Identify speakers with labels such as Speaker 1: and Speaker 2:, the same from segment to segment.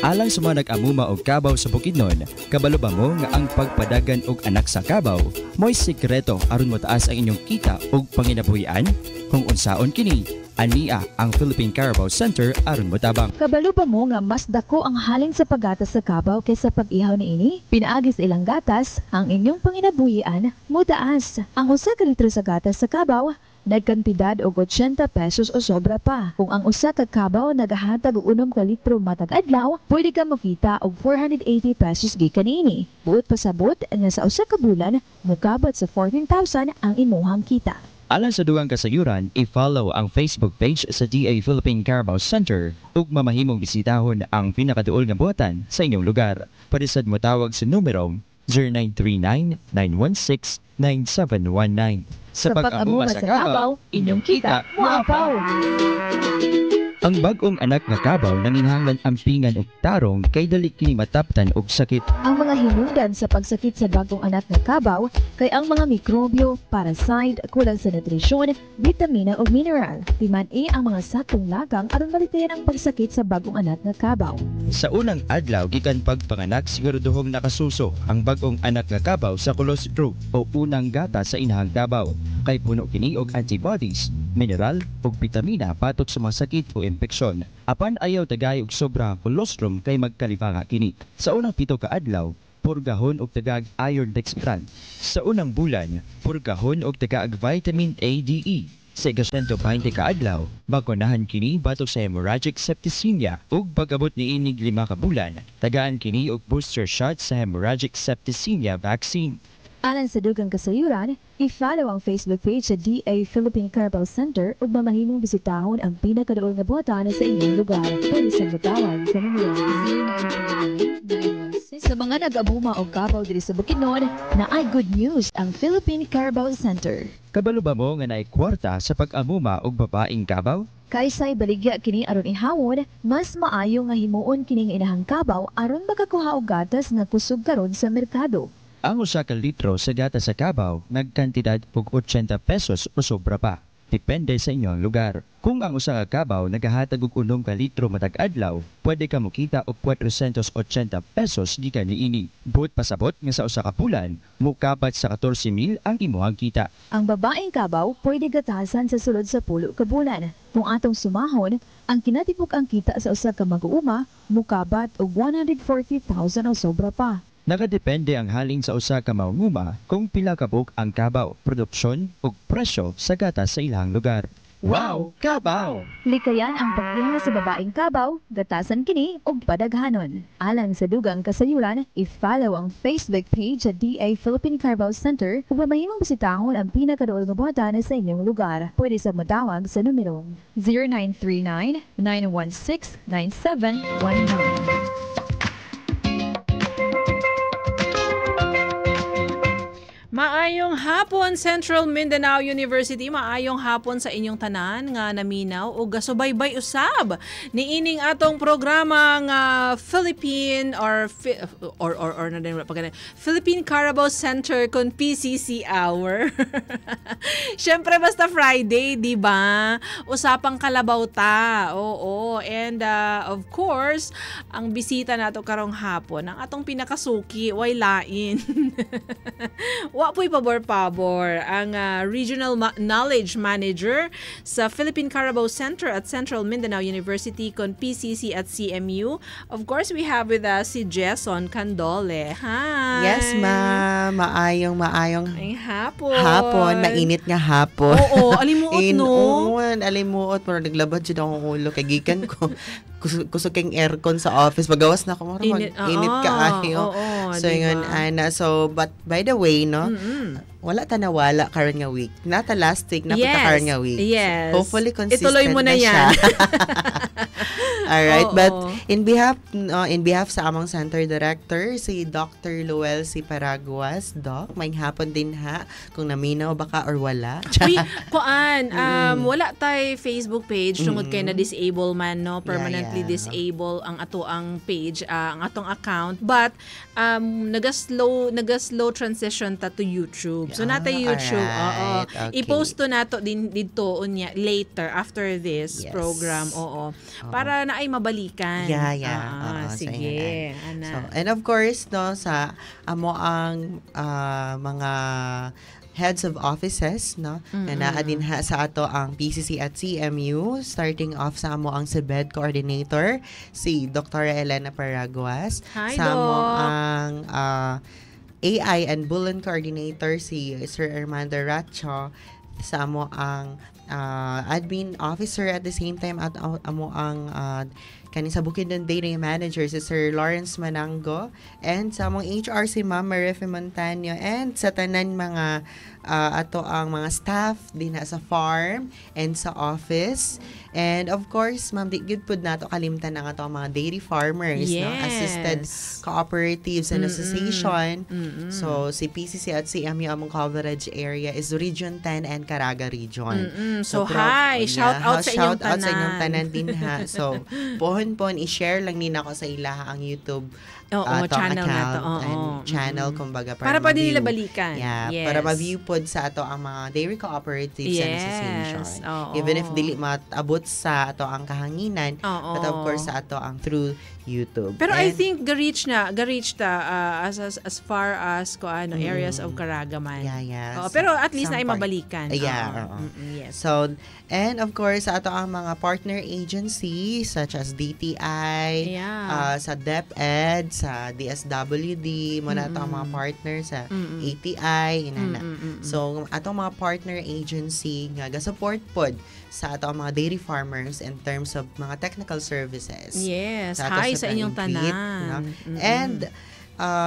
Speaker 1: Alang sa mga nag-amuma og kabaw sa Bukidnon, kabalo ba mo nga ang pagpadagan og anak sa kabaw mo'y sikreto aron mo taas ang inyong kita og panginabuhian? Kung unsaon kini, ania ang Philippine Carabao Center aron mo tabang.
Speaker 2: Kabalo ba mo nga mas dako ang halin sa paggatas sa kabaw kaysa pag-ihaw niini? Pinaagis ilang gatas, ang inyong panginabuhian mo taas. Ang usa ka litro sa gatas sa kabaw nagkantidad og 80 pesos o sobra pa. Kung ang usa ka kabaw nagahatag og 6 ka litro matag adlaw, pwede ka makita og 480 pesos gikan niini. Buot pasabot nga sa usa ka bulan, mukabat sa 14,000 ang imuhang kita.
Speaker 1: Alang sa dugang kasayuran, i-follow ang Facebook page sa DA Philippine Carabao Center ug mamahimong bisitahon ang pinakaduol nga buhatan sa inyong lugar. Padisad mo tawag sa numerong 0939-916-9719.
Speaker 2: Sa pag-amuma sa kabaw, inyong kita moapaw.
Speaker 1: Ang bag-ong anak nga kabaw nanginhanglan ampingan og tarong kay dali kini mataptan og sakit.
Speaker 2: Ang mga hinungdan sa pagsakit sa bagong anak nga kabaw kay ang mga mikrobyo, parasite, kulang sa nutrisyon, bitamina ug mineral. Timan-i ang mga saktong lagang aron malitayan ang pagsakit sa bagong anak nga kabaw.
Speaker 1: Sa unang adlaw gikan pagpanganak siguraduhong nakasuso ang bag-ong anak nga kabaw sa colostrum o unang gata sa inahang kabaw kay puno kini og antibodies, mineral ug bitamina patok sa mga sakit o impeksyon. Apan ayaw tagay og sobra colostrum kay magkalibanga kini. Sa unang 7 ka adlaw, purgahon og tagag iron dextran. Sa unang bulan, purgahon og tagag vitamin A, D, E. Sa 120 ka adlaw, bakunahan kini batok sa hemorrhagic septicemia ug pag-abot niinig 5 ka bulan, tagaan kini og booster shot sa hemorrhagic septicemia vaccine.
Speaker 2: Alang sa dugang kasayuran, i-follow ang Facebook page sa DA Philippine Carabao Center ug mamahimong bisitahon ang pinakaduol nga buhatan sa inyong lugar. Pwede sa matawag sa numero 0916. Sa mga nag-abuma o kabaw diri sa Bukidnon, na ay good news ang Philippine Carabao Center.
Speaker 1: Kabalo ba mo nga naay kwarta sa pag-amuma og babaeng kabaw?
Speaker 2: Kaysay baligya kini aron ihawon, mas maayo nga himuon kining inahang kabaw aron makakuha og gatas nga kusog karon sa merkado.
Speaker 1: Ang usa ka litro sa gata sa kabaw nagkantidad og 80 pesos o sobra pa. Depende sa inyong lugar. Kung ang usa ka kabaw nagahatag og 6 ka litro matag adlaw, pwede ka mokita og 480 pesos gikan niini. Buot pasabot nga sa usa ka bulan, mukabat sa 14,000 ang imuhang kita.
Speaker 2: Ang babaeng kabaw pwede gatasan sa sulod sa 10 ka bulan. Kung atong sumahon, ang kinatibuk ang kita sa usa ka mag-uuma, mukabat og 140,000 o sobra pa.
Speaker 1: Nakadepende ang halin sa usa ka manguma kung pila ka buk ang kabaw, produksyon ug presyo sa gata sa ilang lugar. Wow, kabaw!
Speaker 2: Likayan ang paglinga sa babaeng kabaw, gatasan kini og padaghanon. Alang sa dugang kasayuran, i-follow ang Facebook page sa DA Philippine Carabao Center ug mamahimong bisitahon ang pinakaduol nga buhatan sa inyong lugar. Pwede sa matawag sa numero 0939-916-9719.
Speaker 3: Maayong hapon, Central Mindanao University. Maayong hapon sa inyong tanan nga naminaw o gasubaybay usab niining atong programa nga Philippine Philippine Carabao Center kon PCC Hour. Syempre basta Friday, di ba? Usapang kalabaw ta. Oo. And of course, ang bisita nato karong hapon, ang atong pinakasuki, way lain. Wapoy pabor-pabor ang Regional Knowledge Manager sa Philippine Carabao Center at Central Mindanao University kon PCC at CMU. Of course, we have with us si Jason Candole. Hi!
Speaker 4: Yes, ma'am. Maayong.
Speaker 3: Ay, hapon.
Speaker 4: Hapon. Mainit nga hapon.
Speaker 3: Oo, alimuot no?
Speaker 4: Alimuot. Pero naglabad dyan akong ulo. Kagikan ko. Kusog kang aircon sa office. Magawas na ako. Init kaayo. So, yun, Ana. So, but by the way, no? Wala ta nawala karon nga week. Nata last week, napunta karon nga week.
Speaker 3: Yes.
Speaker 4: So, hopefully consistent
Speaker 3: ituloy mo na yan.
Speaker 4: Alright, but in behalf sa among center director, si Dr. Luel C. Paraguas, Doc, may hapon din ha, kung naminaw baka or wala.
Speaker 3: Uy, kuan, wala tay Facebook page tungod kay na-disable man, no? Permanently disable ang ato ang page, ang atong account. But, naga-slow transition ta to YouTube. So, natay YouTube.
Speaker 4: Alright, okay.
Speaker 3: I-post to nato din dito unya later after this program. Oo. Para na na ay mabalikan. Sige. Ana.
Speaker 4: So, and of course, no, sa amo ang mga heads of offices, no, na naa din ha sa ato ang PCC at CMU, starting off sa amo ang SEBED coordinator, si Dr. Elena Paraguas.
Speaker 3: Hi,
Speaker 4: sa amo
Speaker 3: Doc.
Speaker 4: ang AI and Bulletin coordinator, si Sir Armando Racho. Sa amo ang admin officer at the same time at amo ang kani sa Bukidnon Data Manager si Sir Lawrence Manango, and sa among HR si Ma'am Marife Montaño, and sa tanan mga ato ang mga staff din sa farm and sa office. And of course, ma'am, di good pud nato kalimtan ang ato ang mga dairy farmers, no, assisted cooperatives and association. So si PCC at CMU among coverage area is Region 10 and Caraga region.
Speaker 3: So hi, shout out sa inyong tanan.
Speaker 4: Sa inyong tanan din ha. So pohon i-share lang nina ko sa ilaha ang YouTube
Speaker 3: channel na to.
Speaker 4: And channel, kumbaga,
Speaker 3: para pa din nila balikan.
Speaker 4: Para ma-view pod sa ato ang mga dairy cooperatives and association. Even if dili maabot sa ato ang kahanginan, but of course sa ato ang through YouTube.
Speaker 3: Pero I think ga-reach as far as areas of Caraga man. Pero at least na ay mabalikan.
Speaker 4: Yes. So, and of course, sa ato ang mga partner agencies such as DTI, sa DepEd, sa DSWD, muna ato ang mga partner sa ATI, inana. So, atong mga partner agency nga ga-support pod sa ato ang mga dairy farmers in terms of mga technical services.
Speaker 3: Yes, hi sa inyong tanan.
Speaker 4: And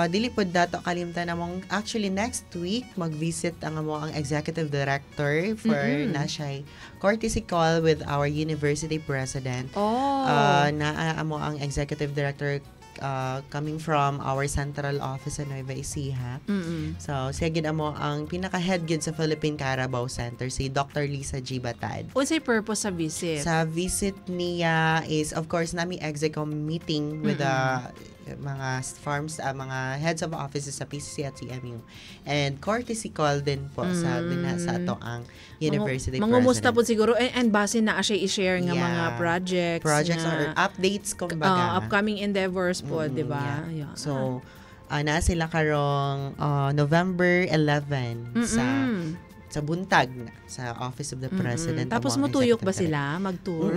Speaker 4: dili pod dato kalimtan namong actually next week mag-visit ang executive director for na siya courtesy call with our university president. Na amo ang executive director coming from our central office in Nueva Ecija. So, siya gid amo ang pinaka-head gid sa Philippine Carabao Center, si Dr. Lisa G. Batad.
Speaker 3: Unsay purpose sa visit?
Speaker 4: Sa visit niya is, of course, nami execom meeting with the mga farms, mga heads of offices sa PCC at CMU. And courtesy call din po sa ato ang university president.
Speaker 3: Mangumusta po siguro, and base na siya i-share nga mga projects
Speaker 4: or updates, kumbaga.
Speaker 3: Upcoming endeavors po, di ba?
Speaker 4: So, na sila karong November 11 sa buntag na sa Office of the President.
Speaker 3: Tapos matuyok ba sila mag-tour?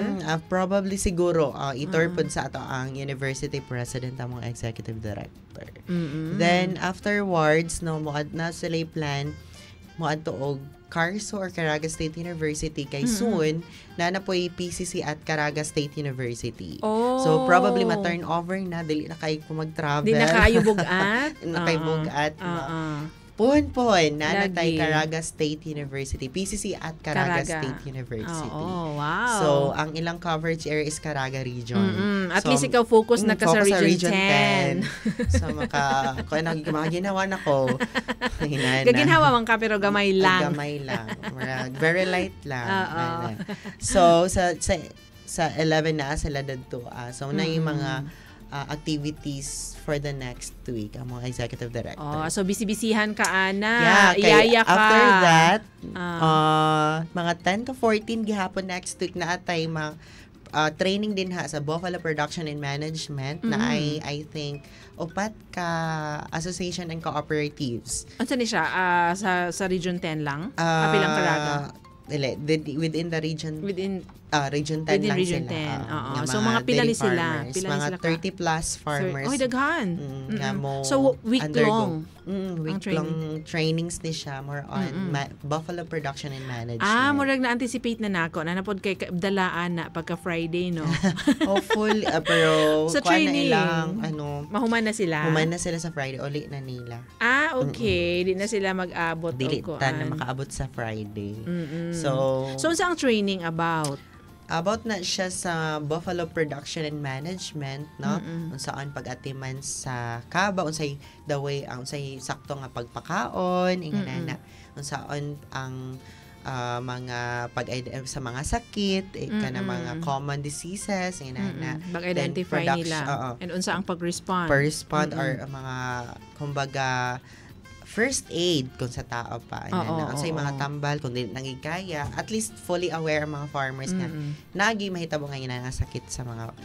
Speaker 4: Probably siguro i-tour pod sa ato ang University President among Executive Director. Then afterwards moad na sila plan moad og Carso or Caraga State University kay soon na po'y PCC at Caraga State University. So probably ma-turn over na, dili na kayo mag-travel.
Speaker 3: Di na kayo bugat?
Speaker 4: Na kayo bugat. Pohon, nanatay Caraga State University, PCC at Caraga State University.
Speaker 3: Wow.
Speaker 4: So, ang ilang coverage area is Caraga region.
Speaker 3: At least ikaw focus na ka sa Region 10.
Speaker 4: So, kung mga ginawa na ko,
Speaker 3: gaginawa man ka pero gamay lang.
Speaker 4: Gamay lang. Very light lang. So, sa 11 na sila dito. So, na yung mga activities for the next week ang mga executive director.
Speaker 3: So busy-busyhan ka, Ana. Iyaya ka.
Speaker 4: After that, mga 10 to 14 gihapon next week na atay mga training din sa Buffalo Production and Management na I think upat ka association and cooperatives.
Speaker 3: Ano ni siya? Sa Region 10 lang? Kapilang Caraga?
Speaker 4: Within the region. Region 10
Speaker 3: within
Speaker 4: lang
Speaker 3: Region
Speaker 4: sila.
Speaker 3: 10. So mga pila ni sila?
Speaker 4: Mga 30 plus farmers.
Speaker 3: Daghan.
Speaker 4: So
Speaker 3: week long.
Speaker 4: Week long trainings ni siya more on Buffalo Production and Management.
Speaker 3: Murag na-anticipate na nako. Nanapod kay dalaan na pagka Friday, no?
Speaker 4: Hopefully, pero
Speaker 3: sa training, mahuman na sila.
Speaker 4: Human na sila sa Friday. Uli na nila.
Speaker 3: Okay. Di na sila mag-abot.
Speaker 4: Dilitan na makaabot sa Friday. So
Speaker 3: saan ang training about?
Speaker 4: About na siya sa Buffalo Production and Management, no? Unsaan pag-atiman sa kaba, unsay the way, unsay sakto nga pagpakaon, inganana. Unsaan ang mga sa mga sakit, kana mga common diseases, inganana.
Speaker 3: Mag-identify nila. And unsa ang pag-respond.
Speaker 4: Or mga kumbaga first aid kung sa tao pa. Ang sa mga tambal, kung di nangigaya, at least fully aware ang mga farmers nga. Nagi mahitabo ngayon nga sakit sa mga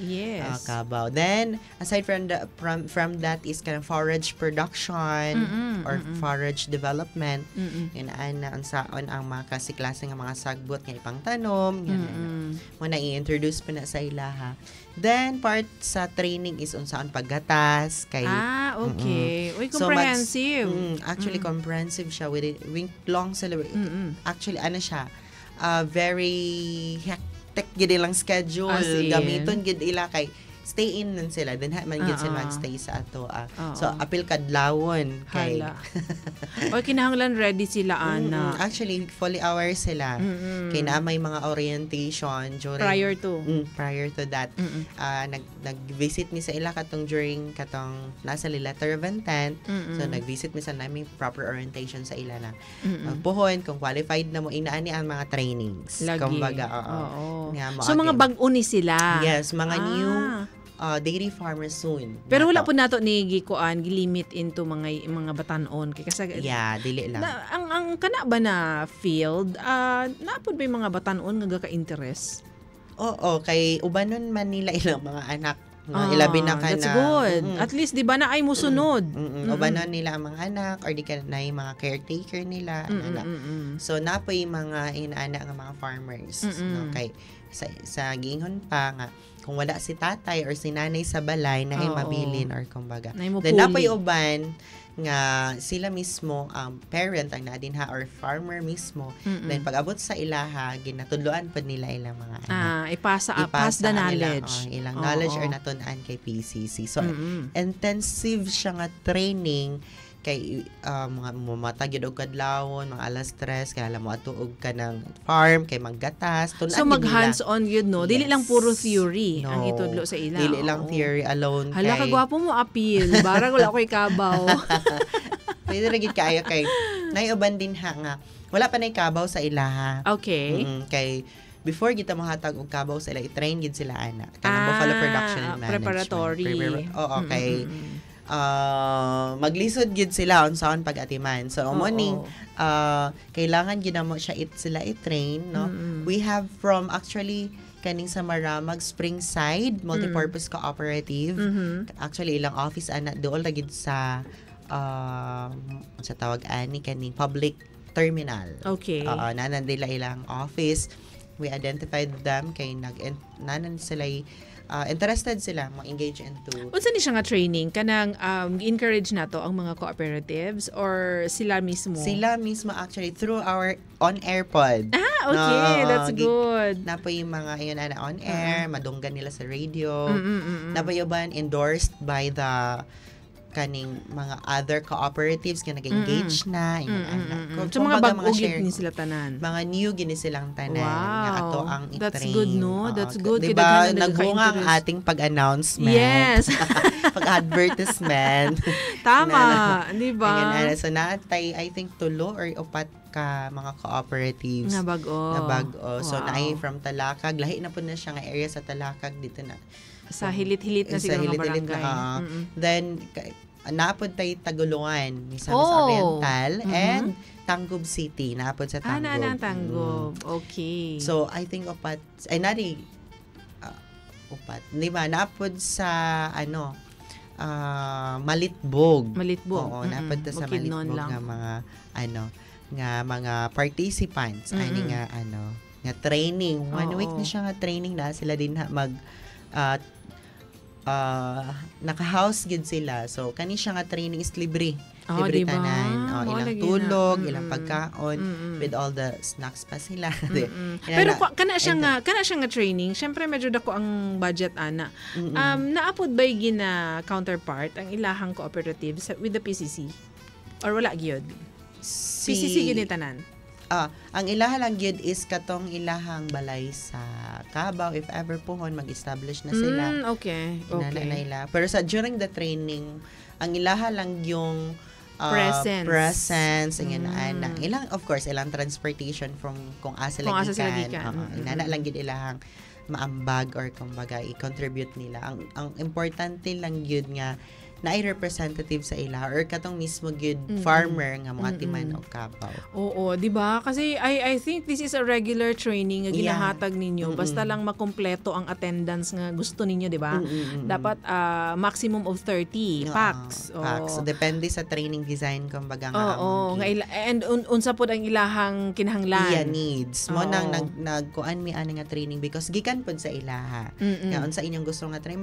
Speaker 4: kabaw. Then, aside from that is kind of forage production or forage development. Yun ang saon ang mga klase nga mga sagbot nga ipang tanom. Muna i-introduce pa na sa ilaha. Then, part sa training is unsaon paggatas. Kay,
Speaker 3: okay. Uy, comprehensive.
Speaker 4: So, actually, comprehensive siya. With long celebration. Actually, siya, very hectic gid ilang schedule. Gamiton gid ila kay stay in nun sila. Then, man gid sila magstay sa ato. So, apil kadlawon. Kay,
Speaker 3: o, kinahanglan ready sila, Ana.
Speaker 4: Actually, fully aware sila. Kay na may mga orientation during prior to that. Nag-visit mi sa ila katong during katong nasa letter of intent. So, nag-visit mi sa namin proper orientation sa ila na. Puhon, kung qualified na mo, inaani ang mga trainings.
Speaker 3: Lagi.
Speaker 4: Kumbaga,
Speaker 3: so, mga bag-uni sila.
Speaker 4: Yes, mga new dairy farmers soon.
Speaker 3: Pero wala po nato ni gikuan gilimit into mga batanon kay kasi
Speaker 4: dili lang.
Speaker 3: Ang kana ba na field napud ba yung mga batanon nga ka-interest?
Speaker 4: Oo, kay ubanon man nila ilang mga anak. Ilabi na ka
Speaker 3: that's good. At least di ba na ay musunod.
Speaker 4: Ubanon nila ang mga anak or di ka na yung mga caretaker nila. So napoy mga inaana nga mga farmers. No? Kay sa giingon pa nga kung wala si tatay or si nanay sa balay na ay mabilin or kumbaga. Then napoy uban nga sila mismo parent ang nadinha or farmer mismo. Then pag abot sa ilaha ginatudloan pud nila ilang mga anak.
Speaker 3: Pass the knowledge.
Speaker 4: Ilang knowledge or natun-an kay PCC. So intensive siya nga training kay mga mamatag yun og kadlawon, mga alas 3 kaya alam mo atuog ka ng farm kay maggatas.
Speaker 3: So mag hands-on yun, no? Dili lang puro theory ang itudlo sa ila.
Speaker 4: Dili lang theory alone.
Speaker 3: Hala, kagwapo mo appeal. Barang wala ko'y kabaw.
Speaker 4: Pwede rin kaya kay naiuban din nga. Wala pa na kabaw sa ilaha.
Speaker 3: Okay.
Speaker 4: Kay before kita mahatag og kabaw sa ila, i-train gid sila ana. Kanang Buffalo Production and Management.
Speaker 3: Preparatory.
Speaker 4: Okay. Maglisod gid sila unsaon pag-atiman. So morning kailangan ginamo siya sila i-train, no? We have from actually kaning sa Maramag Springside Multipurpose Cooperative. Actually ilang office ana dool ra gid sa tawag ani kaning public terminal.
Speaker 3: Okay.
Speaker 4: Nanan nila ilang office. We identified them kay nanan sila interested sila ma-engage into.
Speaker 3: Unsa ni siya nga training kanang encourage nato ang mga cooperatives or sila mismo?
Speaker 4: Sila mismo actually through our on-air pod.
Speaker 3: Okay, that's good.
Speaker 4: Napo yung mga yun na on-air, madunggan nila sa radio. Napo yung endorsed by the kaning mga other cooperatives nga nag-engage na.
Speaker 3: So mga bag-og ni sila tanan.
Speaker 4: Mga new gini silang tanan. Nga ato ang i-train.
Speaker 3: That's good, no? That's good.
Speaker 4: Diba, naghunga ang ating pag-announcement.
Speaker 3: Yes.
Speaker 4: Pag-advertisement.
Speaker 3: Tama. Diba?
Speaker 4: So naatay, I think, 3 or 4 ka mga cooperatives
Speaker 3: na bag-o.
Speaker 4: So naay from Talakag. Lahi na po na siya nga area sa Talakag dito na.
Speaker 3: Sa hilit-hilit na siguro nga barangay.
Speaker 4: Then, naapod tayo Tagulungan, Misamis Oriental, and Tanggob City. Naapod sa Tanggob.
Speaker 3: Na Tanggob. Okay.
Speaker 4: So, I think upat, di ba, naapod sa, Malitbog. Oo, naapod ta sa Malitbog nga mga, nga mga participants. Nga training. 1 week na siya nga training na. Sila din naka-house gid sila. So kani siya nga training is libre. Libre
Speaker 3: diba?
Speaker 4: Tanan. Ilang tulog, ilang pagkaon, with all the snacks pa sila.
Speaker 3: Pero kana siya nga training, syempre medyo dako ang budget ana. Naapod ba gina counterpart ang ilahang cooperatives with the PCC? Or wala gyud? PCC gid ni tanan.
Speaker 4: Ang ilaha lang gyud is katong ilahang balay sa Cavao if ever pohon mag-establish na sila.
Speaker 3: Okay.
Speaker 4: Pero during the training, ang ilaha lang yung
Speaker 3: presence
Speaker 4: ilang of course ilang transportation from kung asa sila gikan. Inana lang gyud ilahang maambag or kumbaga i-contribute nila. Ang importante lang gyud nga na ay representative sa ila or katong mismo good farmer nga mga timan og kabaw.
Speaker 3: Oo, di ba? Kasi I think this is a regular training nga ginahatag ninyo. Basta lang makumpleto ang attendance nga gusto ninyo, di ba? Dapat maximum of 30 packs.
Speaker 4: Packs. So, depende sa training design kumbaga nga.
Speaker 3: Oo, and unsa pod ang ilahang kinahanglan.
Speaker 4: Needs. Mo nang nagkuan mi ani nga training because gikan pod sa ilaha. Nga unsa inyong gusto nga training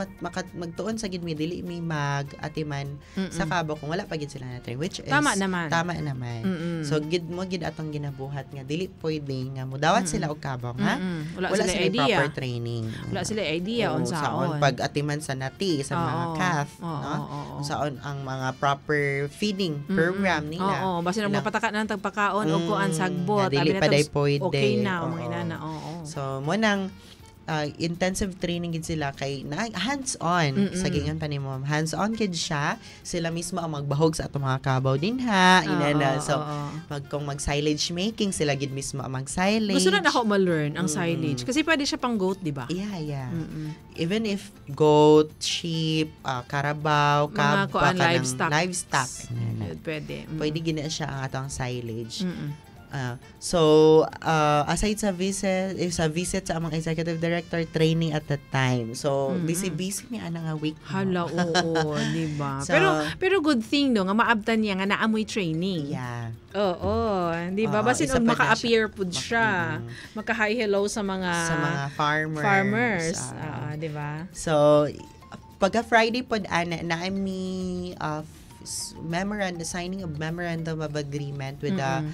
Speaker 4: magtuon sa gid mi dili mi mag-atiman sa kabaw kung wala pa gid sila na training, which is
Speaker 3: tama naman.
Speaker 4: So gid atong ginabuhat nga dili pwede nga mudawat sila og kabaw nga
Speaker 3: wala sila
Speaker 4: idea. Proper training.
Speaker 3: Wala sila idea unsaon
Speaker 4: pag-atiman sa nati sa mga calf, no? Unsaon ang mga proper feeding program nila.
Speaker 3: Oo, basta nang mapataka na tagpakaon o kuan sagbot,
Speaker 4: dili pa day pwede.
Speaker 3: Okay na mga inana.
Speaker 4: So mo nang intensive training gid sila kay na hands-on sa gingan pa ni mom. Hands-on gid siya. Sila mismo ang magbahog sa atong mga kabaw dinha. Inana. So kung mag-silage making sila gid mismo ang mag-silage.
Speaker 3: Gusto na ako ma-learn ang silage kasi pwede siya pang goat, di ba?
Speaker 4: Yeah. Even if goat, sheep, carabao, kabwa, livestock.
Speaker 3: Pwede.
Speaker 4: Pwede gina siya ang atong silage. So aside sa visit sa among executive director training at that time. So busy ni ana nga week.
Speaker 3: Hala, oo, di ba? So, pero good thing no nga maabtan niya nga naamoy training.
Speaker 4: Yeah.
Speaker 3: Oo, di ba? Basin og maka-appear pud siya. Maka-hi hello sa mga farmers. Di ba?
Speaker 4: So pagka Friday pod ana na signing of memorandum of agreement with the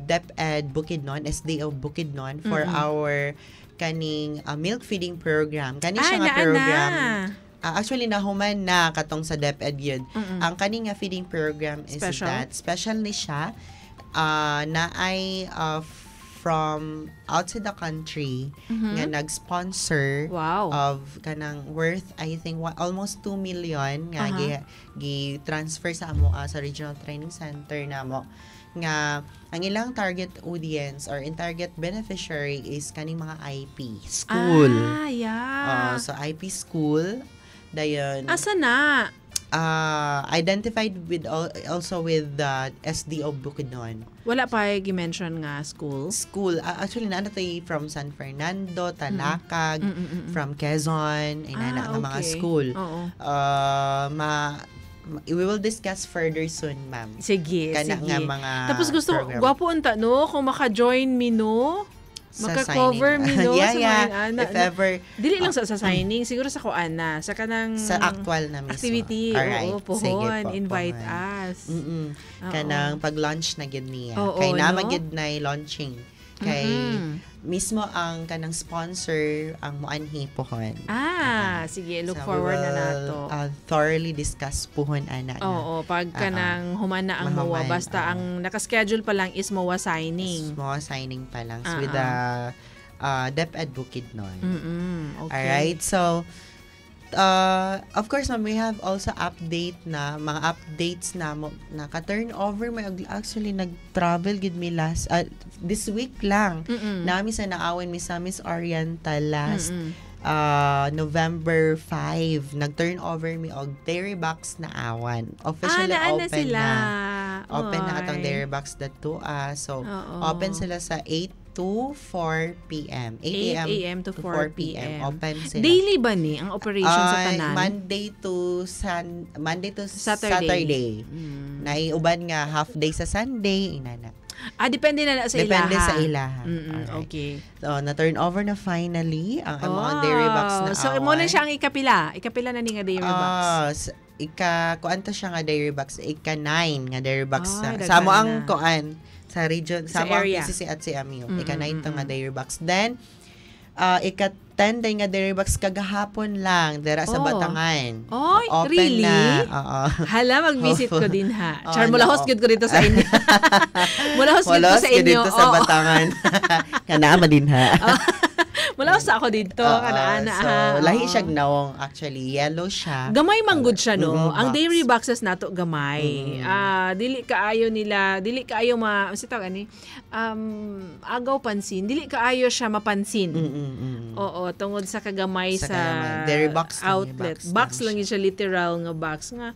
Speaker 4: DepEd Bukidnon, SDO Bukidnon for our kaning milk feeding program. Kani siya nga program. Actually nahuman na katong sa DepEd yun. Ang kaning nga feeding program is special ni siya na ay from outside the country nga nag-sponsor of kanang worth I think almost 2 million nga gi-transfer sa amo sa Regional Training Center namo nga ang ilang target audience or in target beneficiary is kaning mga IP school. So IP school dayon.
Speaker 3: Asa na?
Speaker 4: Identified with also with the SDO Bukidnon.
Speaker 3: Wala pa gi-mention nga school.
Speaker 4: Actually naatay from San Fernando, Talakag, from Quezon, inana nga mga school. We will discuss further soon, ma'am.
Speaker 3: Sige.
Speaker 4: Nga mga
Speaker 3: tapos gusto, gwapo unta, no? Kung maka-join me, no? Maka-cover me, no?
Speaker 4: If ever.
Speaker 3: Dili lang sa signing. Siguro sa kuan na. Sa kanang
Speaker 4: sa actual na mismo.
Speaker 3: Activity.
Speaker 4: Alright.
Speaker 3: Oo, pohon. Invite us.
Speaker 4: Kanang pag-launch na gid niya. Kay namagid na launching. Kay mismo ang kanang sponsor ang muanhi pohon.
Speaker 3: Sige, look forward na nato.
Speaker 4: Thoroughly discuss pohon ana.
Speaker 3: Oo, pag kanang humana ang MOA basta ang naka-schedule pa lang is MOA signing.
Speaker 4: MOA signing pa lang with the DepEd Bukidnon.
Speaker 3: Okay.
Speaker 4: Alright, so of course, ma'am, we have also mga updates na naka-turnover. May actually nag-travel gid mi last this week lang. Nami sa naawan mi sa Miss Oriental last November 5. Nag-turnover mi og dairy box na awan. Officially open na. Open na atong dairy box dito. So open sila sa 8 to 4 p.m. 8 a.m.
Speaker 3: to 4 p.m.
Speaker 4: Open sila.
Speaker 3: Daily ba ni ang operation sa tanan?
Speaker 4: Monday to Saturday. Naiuban nga half day sa Sunday, inana.
Speaker 3: Depende na sa ilaha.
Speaker 4: Depende sa ilaha.
Speaker 3: Okay.
Speaker 4: So, na-turn over na finally ang mga dairy box na
Speaker 3: so, mo na siya ang ikapila. Ikapila na ni nga dairy box.
Speaker 4: Kuanta siya nga dairy box. Ika-9 nga dairy box. Sa mo ang kuan sa region, sa area. PCC at CMU. Ika-9 to nga dairy box. Then, ika-10 day nga dairy box kagahapon lang dira sa Batangan.
Speaker 3: Open really?
Speaker 4: Na.
Speaker 3: Hala, mag-visit ko din ha. Char, mulahos gud ko dito sa inyo. mulahos gud ko sa inyo.
Speaker 4: Dito sa Batangan. Kanama din ha.
Speaker 3: Wala sa ako dito, kana-ana.
Speaker 4: So, lahi siya gnawong. Actually, yellow siya.
Speaker 3: Gamay manggod siya, no? Ang
Speaker 4: box.
Speaker 3: dairy boxes nato gamay. Dili kaayo nila, dili kaayo agaw pansin. Dili kaayo siya mapansin. Oo, tungod sa kagamay sa
Speaker 4: dairy box
Speaker 3: outlet. Box lang yun siya, literal nga box nga.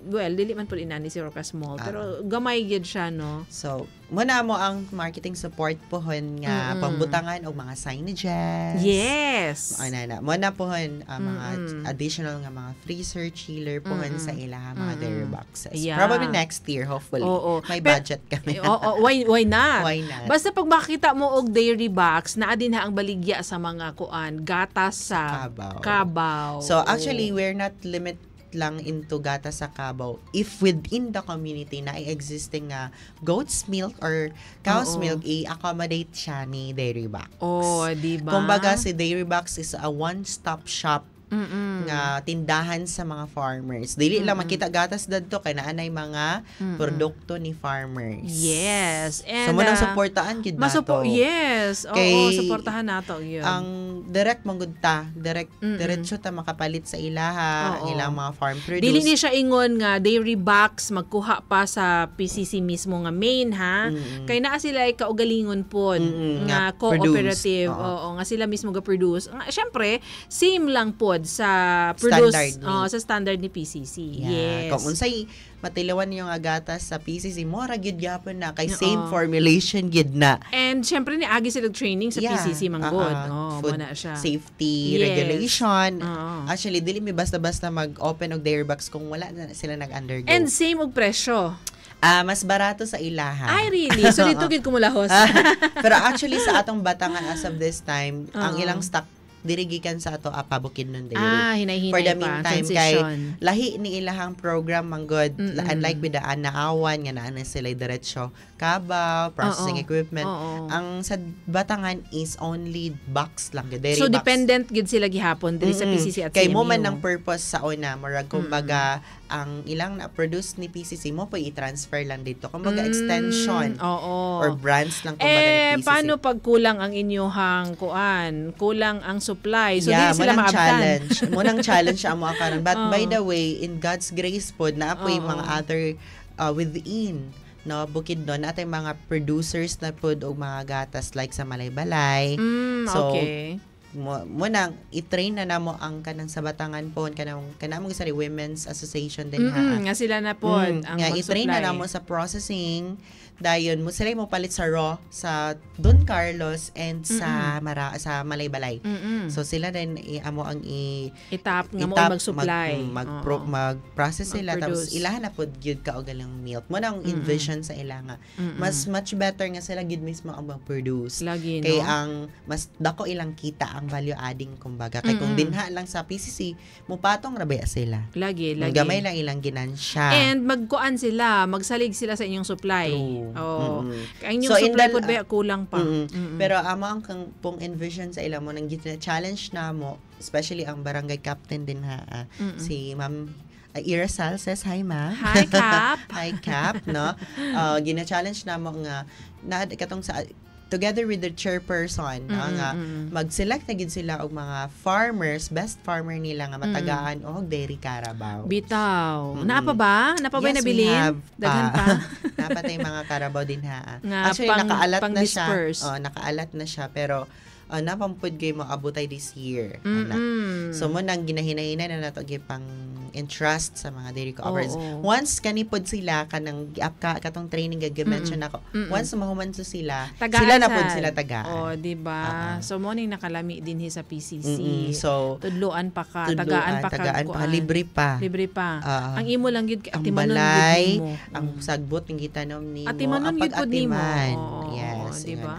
Speaker 3: Well, dili man po inani si Roca Small, pero gamay gyud siya, no?
Speaker 4: So, muna mo ang marketing support pohon nga pambutangan og mga signages.
Speaker 3: Yes.
Speaker 4: Muna pohon mga additional nga mga freezer chiller pohon sa ilaha mga dairy boxes.
Speaker 3: Yeah.
Speaker 4: Probably next year, hopefully. May budget kami.
Speaker 3: Why not?
Speaker 4: Why not?
Speaker 3: Basta pag makita mo og dairy box, naa din ang baligya sa mga gatas sa Cabaw.
Speaker 4: So, actually, we're not limited lang into gatas sa Cabaw. If within the community na existing goat's milk or cow's milk, i-accommodate siya ni Dairy Box.
Speaker 3: Diba?
Speaker 4: Kumbaga, si Dairy Box is a one-stop shop nga tindahan sa mga farmers. Dili lang makita gatas dadto kay naanay mga produkto ni farmers.
Speaker 3: Yes. And
Speaker 4: so mo nang suportahan gid nato.
Speaker 3: Yes. Oo, suportahan nato yun.
Speaker 4: Ang direct manggudta, diretso ta makapalit sa ilaha, ilang mga farm produce.
Speaker 3: Dili ni siya ingon nga dairy box magkuha pa sa PCC mismo nga main ha. Kay naa sila ay kaugalingon pod nga cooperative. Oo, nga sila mismo ga produce. Syempre, same lang pod sa produce
Speaker 4: standard
Speaker 3: sa standard ni PCC.
Speaker 4: Yeah.
Speaker 3: Yes.
Speaker 4: Kung unsay matilawan yung gatas sa PCC mo ra gyud gyapon na kay same formulation gyud na.
Speaker 3: And syempre ni agi sila training sa PCC manggod.
Speaker 4: Food
Speaker 3: muna siya.
Speaker 4: Safety regulation. Actually dili mi basta-basta mag-open og dairy box kung wala na sila nag-undergo.
Speaker 3: And same og presyo.
Speaker 4: Mas barato sa ilaha.
Speaker 3: Ay, really? So, dito gid kumulahos.
Speaker 4: Pero actually, sa atong Batangan as of this time, ang ilang stock dirigikan sa ato pabukid nun dairy.
Speaker 3: Hinay-hinay
Speaker 4: for the
Speaker 3: pa.
Speaker 4: meantime
Speaker 3: Transition.
Speaker 4: kay lahi ni ilahang program manggod unlike with the Anaawan nga naa sila diretso Cabaw, processing equipment. Ang sa Batangan is only box lang dairy
Speaker 3: so
Speaker 4: box.
Speaker 3: Dependent gid sila gihapon diri sa PCC at
Speaker 4: kay
Speaker 3: CMU.
Speaker 4: mo man ang purpose sa una murag kumbaga ang ilang na-produce ni PCC mo po i-transfer lang dito kumbaga extension or brands lang kumbaga ni PCC.
Speaker 3: Paano pag kulang ang inyuhang kulang ang supply so
Speaker 4: yeah,
Speaker 3: di sila maabtan.
Speaker 4: Munang challenge ang mga karon. But by the way, in God's grace po, na po yung mga other within, no, bukid doon, atay mga producers na po o mga gatas like sa Malaybalay. So, munang i-train na namo ang kanang sa Batangan po, kanang sa Women's Association din
Speaker 3: nga sila na po ang
Speaker 4: nga i-train na namo sa processing. Dayon mo sila mo palit sa raw sa Don Carlos and sa Malaybalay. So sila din amo ang
Speaker 3: itap nga mo mag-supply.
Speaker 4: Mag-process sila tapos ilahan na pod gyud ka og galang milk. Mo nang envision sa ila nga. Mas much better nga sila gyud mismo ang mag-produce.
Speaker 3: Lagi,
Speaker 4: kay ang mas dako ilang kita ang value adding kumbaga. Kay kung dinha lang sa PCC mo patong rabaya sila.
Speaker 3: Lagi.
Speaker 4: Gamay lang ilang ginansya.
Speaker 3: And magkuan sila, magsalig sila sa inyong supply. Ang inyong
Speaker 4: so,
Speaker 3: supply po ba kulang pa.
Speaker 4: Pero amo ang pong envision sa ilang mo nang challenge na mo, especially ang barangay captain din si Ma'am Ira Sal says, hi ma'am.
Speaker 3: Hi Cap.
Speaker 4: Hi Cap, no? Gina-challenge na mo nga katong sa together with the chairperson nga mag-select na gid sila og mga farmers, best farmer nila nga matagaan og Dairy Carabao.
Speaker 3: Bitaw. Napa ba? Napa ba
Speaker 4: yes,
Speaker 3: nabilin? Daghan pa.
Speaker 4: Napa tay mga Carabao din
Speaker 3: Nga,
Speaker 4: actually nakaalat na siya.
Speaker 3: Disperse.
Speaker 4: Nakaalat na siya pero napampud kay mo abutay this year. So mo nang ginahinay-hinay na nato pang entrust sa mga dairy cooperatives. Once kanipod sila kanang katong training mention ako. Once mahuman sila, sila na pod sila tagaan.
Speaker 3: di ba? So mo ning nakalami din sa PCC.
Speaker 4: So
Speaker 3: tudloan pa ka, tagaan pa,
Speaker 4: libre pa.
Speaker 3: Ang imo lang gyud
Speaker 4: ang balay, ang sagbot ng gitanom ni mo,
Speaker 3: ang
Speaker 4: pag-atiman.
Speaker 3: Yes,
Speaker 4: di ba?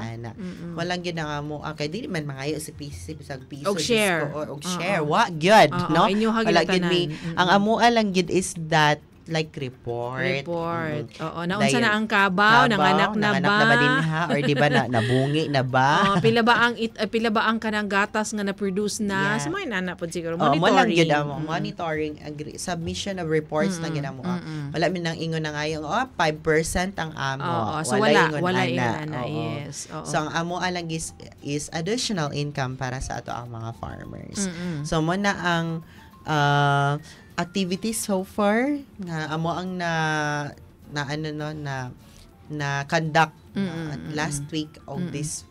Speaker 4: Walang gyud nga mo kay di man mangayo sa PCC sa piso
Speaker 3: og share.
Speaker 4: Og share. Wa gyud, no? Wala gyud mi ang amua lang gid is that like report.
Speaker 3: Oo, naunsa na ang kabaw, nanganak na ba
Speaker 4: din ha, or di ba nabungi na ba?
Speaker 3: Pila ba ang kanang gatas nga na-produce na? So may nana pod siguro monitoring.
Speaker 4: Monitoring, submission of reports na ginamo. Wala min nang ingon na ngayon 5% ang amo.
Speaker 3: So wala ingon ana. Yes.
Speaker 4: So ang amo alang is additional income para sa ato ang mga farmers. So mo na ang activities so far nga amo ang na conduct last week of this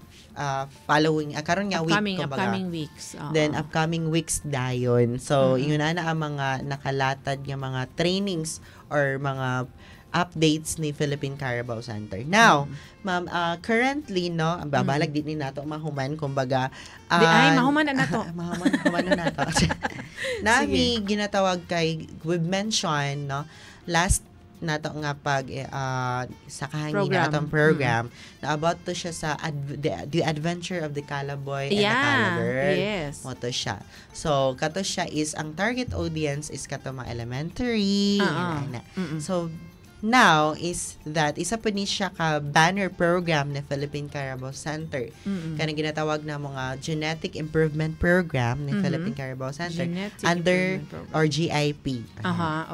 Speaker 4: following karon nga
Speaker 3: upcoming weeks.
Speaker 4: Then upcoming weeks dayon. So ingon na ang mga nakalatad nga mga trainings or mga updates ni Philippine Carabao Center. Now, ma'am, currently no, ang babalag din ni nato mahuman kumbaga
Speaker 3: mahuman na nato.
Speaker 4: mahuman na nato. Nami ginatawag kay we've mentioned no last nato nga pag sa kahangin na atong program na about to siya sa the adventure of the Calaboy and the Calagirl.
Speaker 3: Yes.
Speaker 4: Mo to siya. So kato siya is ang target audience is kato mga elementary. So now is that isa po ni siya ka banner program ni Philippine Carabao Center. Kanang ginatawag na mga Genetic Improvement Program ni Philippine Carabao Center under or GIP.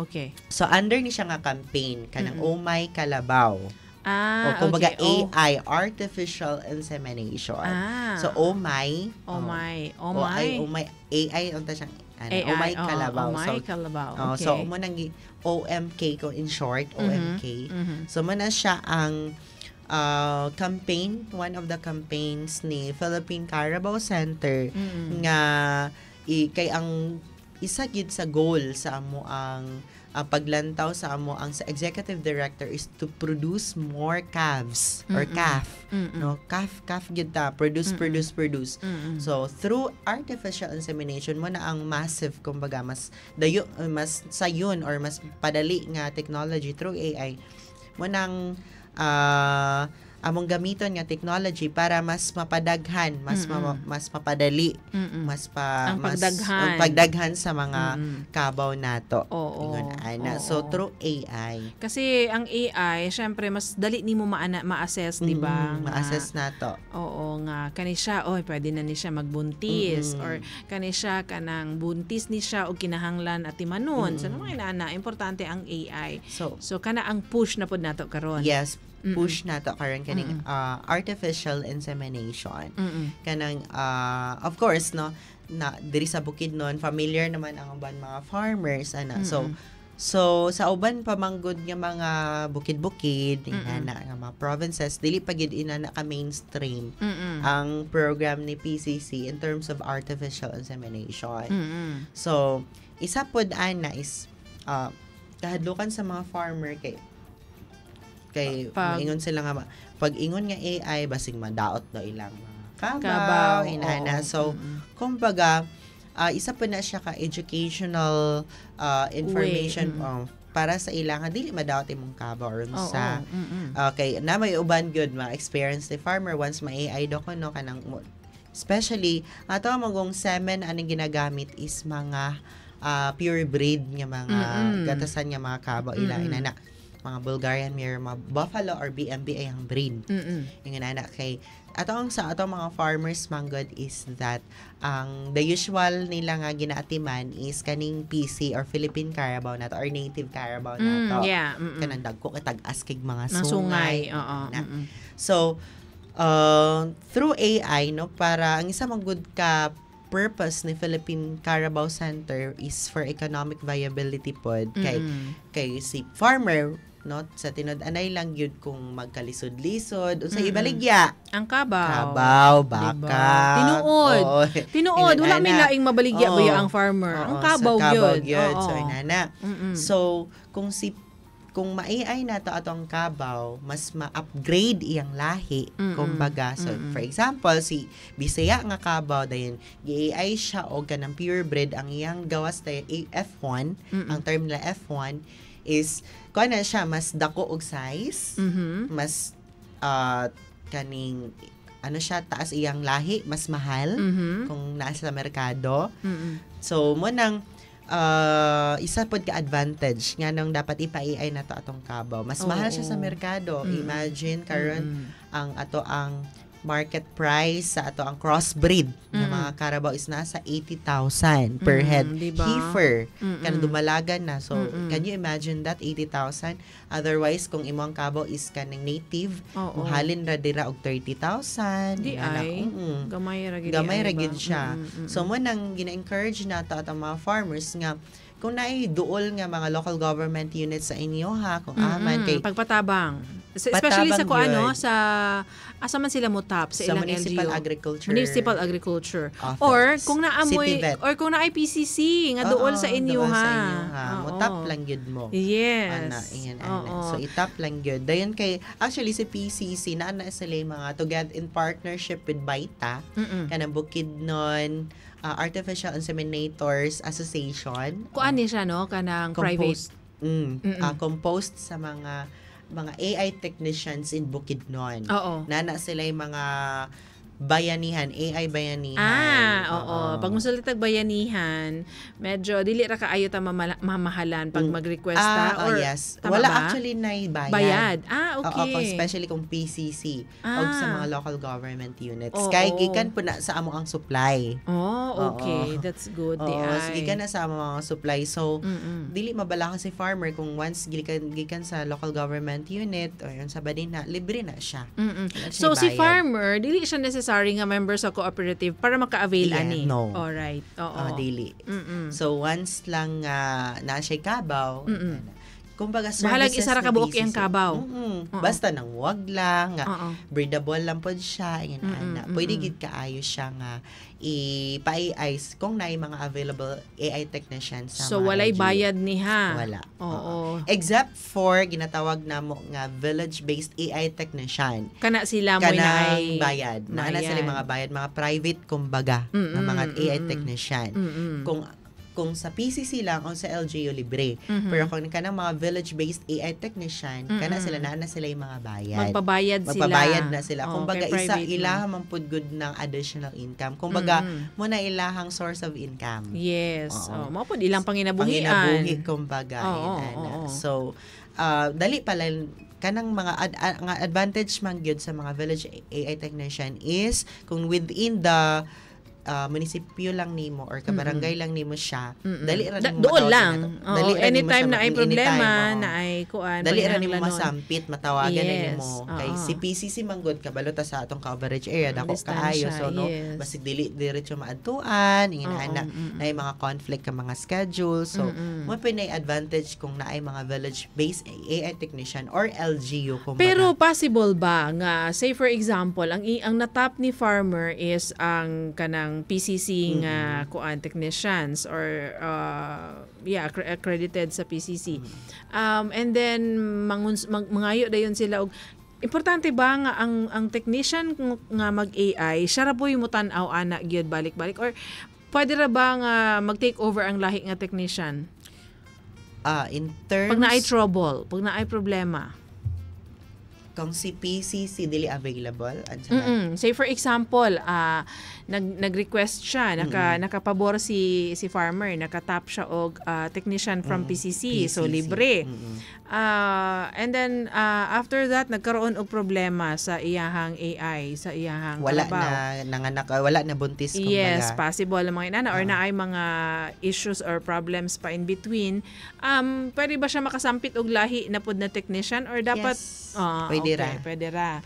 Speaker 3: Okay.
Speaker 4: So under ni siya nga campaign kanang Oh My Kalabaw. O kumbaga
Speaker 3: okay.
Speaker 4: AI, artificial insemination. So Oh My AI unta siyang Oh My Kalabaw. So mo nang OMK ko in short, OMK. So man na siya ang campaign, one of the campaigns ni Philippine Carabao Center nga kay ang isa gid sa goal sa amo ang paglantaw sa amo ang sa executive director is to produce more calves or calf no calf gid ta produce. So through artificial insemination mo na ang massive kumbaga mas sayon or mas padali nga technology through AI mo nang among gamiton nga technology para mas mapadaghan, mas mapadali, mas pagdaghan sa mga kabaw nato. So through AI.
Speaker 3: Kasi ang AI, syempre mas dali nimo ma-assess, di ba?
Speaker 4: Ma-assess nato.
Speaker 3: Oo nga, kani siya, pwede na ni siya magbuntis or kani siya kanang buntis ni siya og kinahanglan at timanon. So naman importante ang AI. So kana ang push na pod nato karon.
Speaker 4: Yes. Push nato karon kaning artificial insemination. Kanang of course no na diri sa Bukidnon familiar naman ang uban mga farmers ana. So sa uban pa manggod nga mga bukid-bukid nga mga provinces dili pa gid ina ka mainstream ang program ni PCC in terms of artificial insemination. So isa pod ana is kahadlukan sa mga farmer kay maingon sila nga pag ingon nga AI basig madaot do ilang mga kabaw inana. So kumbaga isa pa na siya ka educational information para sa ilang dili madaot imong kabaw or sa okay na may uban good ma experience the farmer once ma-AI do ko no kanang especially ato magong semen aning ginagamit is mga pure breed nga mga gatasan nga mga kabaw inana mga Bulgarian Mirror, mga Buffalo or BMB ay ang breed. Yung inana kay atong mga farmers manggod is that ang the usual nila nga ginaatiman is kaning PC or Philippine Carabao nato or native Carabao nato. Kanang dagko katag-as kig mga sungay. So through AI no para ang isa mang good ka purpose ni Philippine Carabao Center is for economic viability pod kay si farmer no sa tinod-anay lang yun kung magkalisod-lisod o sa ibaligya
Speaker 3: ang kabaw
Speaker 4: baka
Speaker 3: tinuod wala mi laing mabaligya ba ang farmer ang kabaw gyud
Speaker 4: so inana so kung ma-AI na to atong kabaw mas ma-upgrade iyang lahi kumbaga so for example si Bisaya nga kabaw dayon gi-AI siya og kanang purebred ang iyang gawas dayon F1 ang term nila F1 is kuan na siya mas dako og size mas kaning ano siya taas iyang lahi mas mahal kung naa sa merkado so mo nang isa pod ka advantage nga nang dapat ipa-AI na to atong Cubao. Mas mahal siya sa merkado. Imagine karon ang market price sa ato ang crossbreed ng mga Carabao is nasa 80,000 per head.
Speaker 3: Diba?
Speaker 4: Heifer. Kanang dumalagan na. So, can you imagine that? 80,000. Otherwise, kung imong Cubao is kanang native, muhalin ra dira og 30,000.
Speaker 3: Di ay.
Speaker 4: Gamay ra gid siya. So, mo nang gina-encourage nato at ang mga farmers nga kung naay duol nga mga local government units sa inyo ha, kung aman kay
Speaker 3: pagpatabang. Especially sa kung sa asa man sila mutap sa ilang
Speaker 4: municipal
Speaker 3: LGU.
Speaker 4: agriculture.
Speaker 3: Municipal agriculture.
Speaker 4: Office.
Speaker 3: Or kung naamoy
Speaker 4: City vet.
Speaker 3: or kung naay PCC nga duol sa inyo
Speaker 4: duol
Speaker 3: ha.
Speaker 4: sa inyo, ha. Mutap lang gyud mo.
Speaker 3: Yes.
Speaker 4: So itap lang gyud. Dayon kay actually si PCC naa sila mga together in partnership with Baita kanang Bukidnon Artificial Inseminators Association.
Speaker 3: Kuan ni siya no kanang private.
Speaker 4: Composed sa mga AI technicians in Bukidnon. Nana sila yung mga bayanihan, AI bayanihan.
Speaker 3: Pag musulitag bayanihan, medyo dili ra kaayo ta mamahalan pag mag-request ta or
Speaker 4: yes.
Speaker 3: Tama
Speaker 4: Wala
Speaker 3: ba?
Speaker 4: Actually na
Speaker 3: bayad. Okay.
Speaker 4: Especially kung PCC o sa mga local government units. Kaya gikan po na sa amo ang supply.
Speaker 3: Okay. That's good.
Speaker 4: Gikan na sa amo ang supply. So, dili mabala ka si farmer kung once gikan sa local government unit o yun sa badina, libre na siya.
Speaker 3: So, si farmer, dili siya necessary nga member sa cooperative para maka-avail ani.
Speaker 4: No.
Speaker 3: Alright.
Speaker 4: Dili. So, once lang na siya Cubao, kumbaga services
Speaker 3: bahalag isa ra ka buok iyang Cubao.
Speaker 4: Basta nang wag lang nga breedable lang pod siya ana. Pwede gid kaayo siya nga ipa-AI kung naay mga available AI technicians sa
Speaker 3: so
Speaker 4: mga
Speaker 3: walay
Speaker 4: LGU.
Speaker 3: bayad niha.
Speaker 4: Wala.
Speaker 3: Oo.
Speaker 4: Except for ginatawag namo nga village-based AI technician.
Speaker 3: Kana sila mo
Speaker 4: Kanang
Speaker 3: ay
Speaker 4: bayad. Naana sila mga bayad, mga private kumbaga na mga AI technician. Kung sa PCC lang o sa LGU libre. Pero kung kanang mga village-based AI technician, kana sila naana sila yung mga bayad. Magpabayad na sila. Kumbaga isa ilaha man pud good ng additional income. Kumbaga mo na ilahang source of income.
Speaker 3: Yes. Mao pud ilang panginabuhian.
Speaker 4: Panginabuhi kumbaga. So dali pala kanang mga advantage man gyud sa mga village AI technician is kung within the munisipyo lang nimo or kabarangay lang nimo siya, dali ra nimo
Speaker 3: doon lang. Anytime na ay problema, na ay kuan,
Speaker 4: dali ra nimo masampit, matawagan na nimo kay si PCC manggod kabalota sa atong coverage area dako kaayo so no basig dili diretso maadtuan ana na mga conflict ka mga schedule so mo pinay advantage kung naay mga village based AI technician or LGU kumbaga.
Speaker 3: Pero possible ba nga say for example ang natap ni farmer is ang kanang PCC nga kuan technicians or accredited sa PCC. And then mangayo dayon sila og importante ba nga ang technician nga mag-AI siya ra po'y mutan-aw ana gyud balik-balik or pwede ra ba nga mag-take over ang lahi nga technician?
Speaker 4: In terms
Speaker 3: pag naay trouble, pag naay problema.
Speaker 4: Kung si PCC dili available
Speaker 3: say for example nag-request siya nakapabor si farmer nakatap siya og technician from PCC so libre and then after that nagkaroon og problema sa iyahang AI sa iyahang
Speaker 4: wala
Speaker 3: trabaho.
Speaker 4: na nanganak wala na buntis kumbaga.
Speaker 3: Yes, possible mga inana or naay mga issues or problems pa in between. Pwede ba siya makasampit og lahi na pud na technician or dapat pwede ra.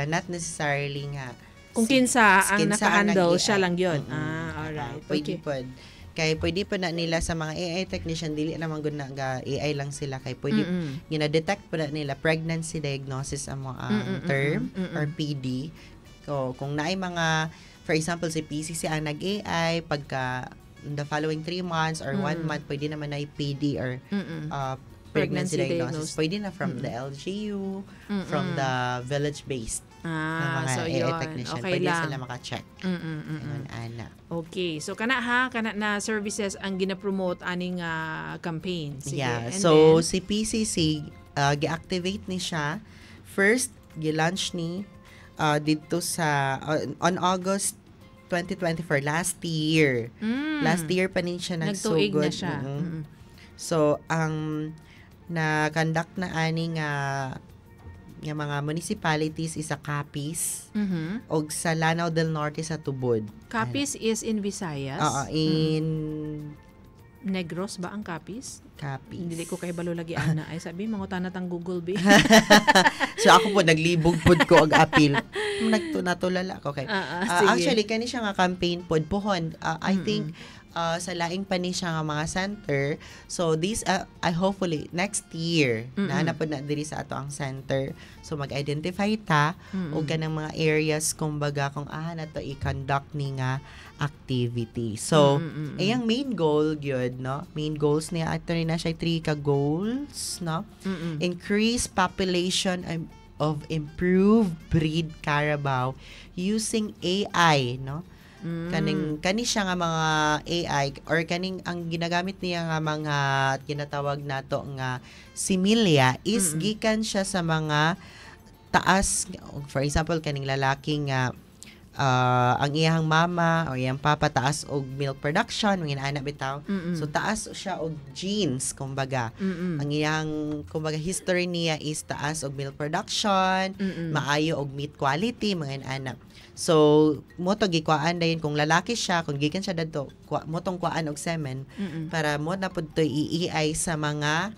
Speaker 3: Not
Speaker 4: necessarily nga
Speaker 3: kung kinsa ang naka-handle siya lang yun. Alright.
Speaker 4: Pwede pod. Kay pwede pa na nila sa mga AI technician dili naman gud na AI lang sila kay pwede gina-detect pa na nila pregnancy diagnosis ang term or PD. Kung naay mga for example si PCC ang nag-AI pagka in the following 3 months or 1 month pwede naman na PD or pregnancy diagnosis. Pwede na from the LGU, from the village-based na mga
Speaker 3: so
Speaker 4: AI technician.
Speaker 3: Okay
Speaker 4: pwede
Speaker 3: lang.
Speaker 4: sila maka-check. Ana.
Speaker 3: Okay. So, kana na services ang gina-promote aning campaign. Sige.
Speaker 4: Yeah.
Speaker 3: And
Speaker 4: So,
Speaker 3: then,
Speaker 4: si PCC, gi-activate ni siya. First, gi-launch ni dito sa, on August 2024, last year. Last year pa rin siya
Speaker 3: Nagtuig
Speaker 4: nagsugod.
Speaker 3: na siya.
Speaker 4: So, ang na-conduct na ani nga mga municipalities is sa Capiz o sa Lanao del Norte sa Tubod.
Speaker 3: Capiz is in Visayas?
Speaker 4: Oo, in
Speaker 3: Negros ba ang Capiz?
Speaker 4: Capiz.
Speaker 3: Hindi ko kay balo lagi ana. Ay sabi, mangutan na tang Google be.
Speaker 4: So ako po, naglibog pod ko ang appeal. Natulala ko. Okay.
Speaker 3: Sige.
Speaker 4: Actually, kani siya nga campaign pod pohon. I think sa laing pa ni siya nga mga center. So this I hopefully next year na po na diri sa ato ang center. So mag-identify ta og kanang mga areas kumbaga kung nato i-conduct ni nga activity. So ayang main goal gyud no. Main goals niya ato na siya 3 ka goals no. Increase population of improved breed carabao using AI no. Kani siya nga mga AI or kaning ang ginagamit niya nga mga ginatawag nato nga similia is gikan siya sa mga taas, for example kaning lalaki nga ang iyang mama o iyang papa taas og milk production mga anak bitaw. So taas siya og genes kumbaga. Ang iyang kumbaga history niya is taas og milk production, maayo og meat quality mga anak. So mo to gikuan dayon kung lalaki siya, kung gikan siya dadto, mo tong kuan og semen para mo na pud to i-AI sa mga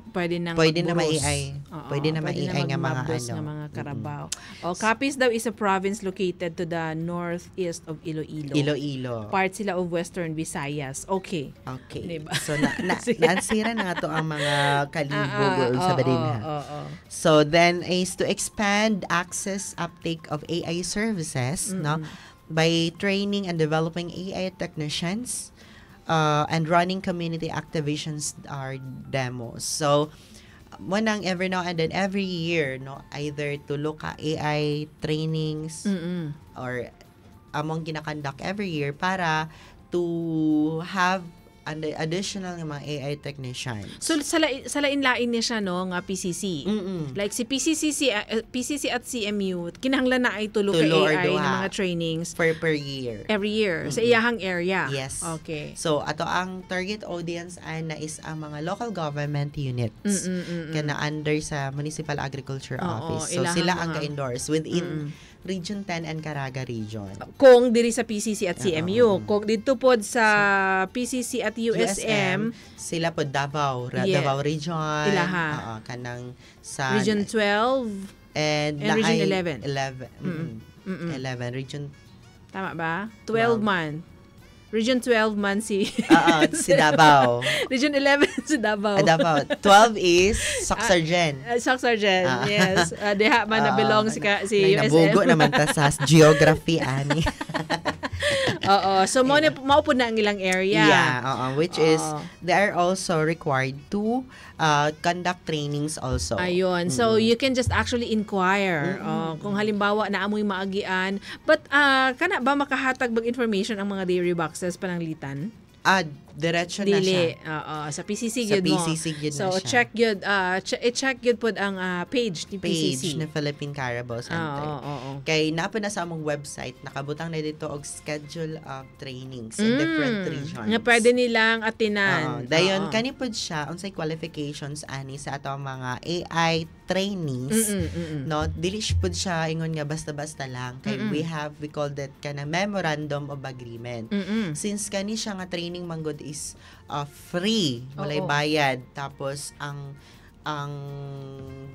Speaker 3: pwede na
Speaker 4: ma-AI. Pwede na ma-AI nga mga
Speaker 3: mga Carabao. Capiz daw is a province located to the northeast of Iloilo.
Speaker 4: Iloilo.
Speaker 3: Part sila of Western Visayas. Okay.
Speaker 4: Diba? So naansira na nga to ang mga kalibog sa Badinha. So then is to expand access uptake of AI services no by training and developing AI technicians and running community activations or demos. So, mo nang every now and then, every year, no, either to look at AI trainings or among ginakandak every year para to have additional ng mga AI technicians.
Speaker 3: So sa lain-lain niya siya no nga PCC. Like si PCC at CMU kinahanglan na ay tulo ka AI ng mga trainings
Speaker 4: per year.
Speaker 3: Every year sa iyahang area.
Speaker 4: Yes.
Speaker 3: Okay.
Speaker 4: So ato ang target audience ana is ang mga local government units kana under sa Municipal Agriculture Office. So sila ang ka-endorse within Region 10 and Caraga Region.
Speaker 3: Kung diri sa PCC at CMU, kung dito pod sa PCC at USM,
Speaker 4: sila pod Davao Davao Region.
Speaker 3: Ilaha.
Speaker 4: Kanang sa
Speaker 3: Region 12
Speaker 4: and
Speaker 3: Region 11.
Speaker 4: 11 region.
Speaker 3: Tama ba? 12 man. Region 12 man si
Speaker 4: Davao.
Speaker 3: Region 11 si Davao.
Speaker 4: Davao. 12 is Soxargen.
Speaker 3: Soxargen, yes. Diha man na belong si USM.
Speaker 4: Nabugo naman ta sa geography ani.
Speaker 3: So mao po na ang ilang area.
Speaker 4: Yeah, which is they are also required to conduct trainings also.
Speaker 3: Ayun. So you can just actually inquire kung halimbawa na amoy maagian, but kana ba makahatag bag information ang mga dairy boxes pananglitan?
Speaker 4: Diretso na siya.
Speaker 3: Sa PCC gyud mo. So
Speaker 4: siya.
Speaker 3: check gyud pod ang page ni PCC.
Speaker 4: Page na Philippine Carabao Center. Kay napa na sa among website nakabutang na dito og schedule of trainings in different regions.
Speaker 3: Nga pwede nilang atinan.
Speaker 4: Dayon kani pod siya unsay qualifications ani sa ato mga AI trainees. No, dili pod siya ingon nga basta-basta lang kay we call that kana memorandum of agreement. Since kani siya nga training manggod is free, walay bayad, tapos ang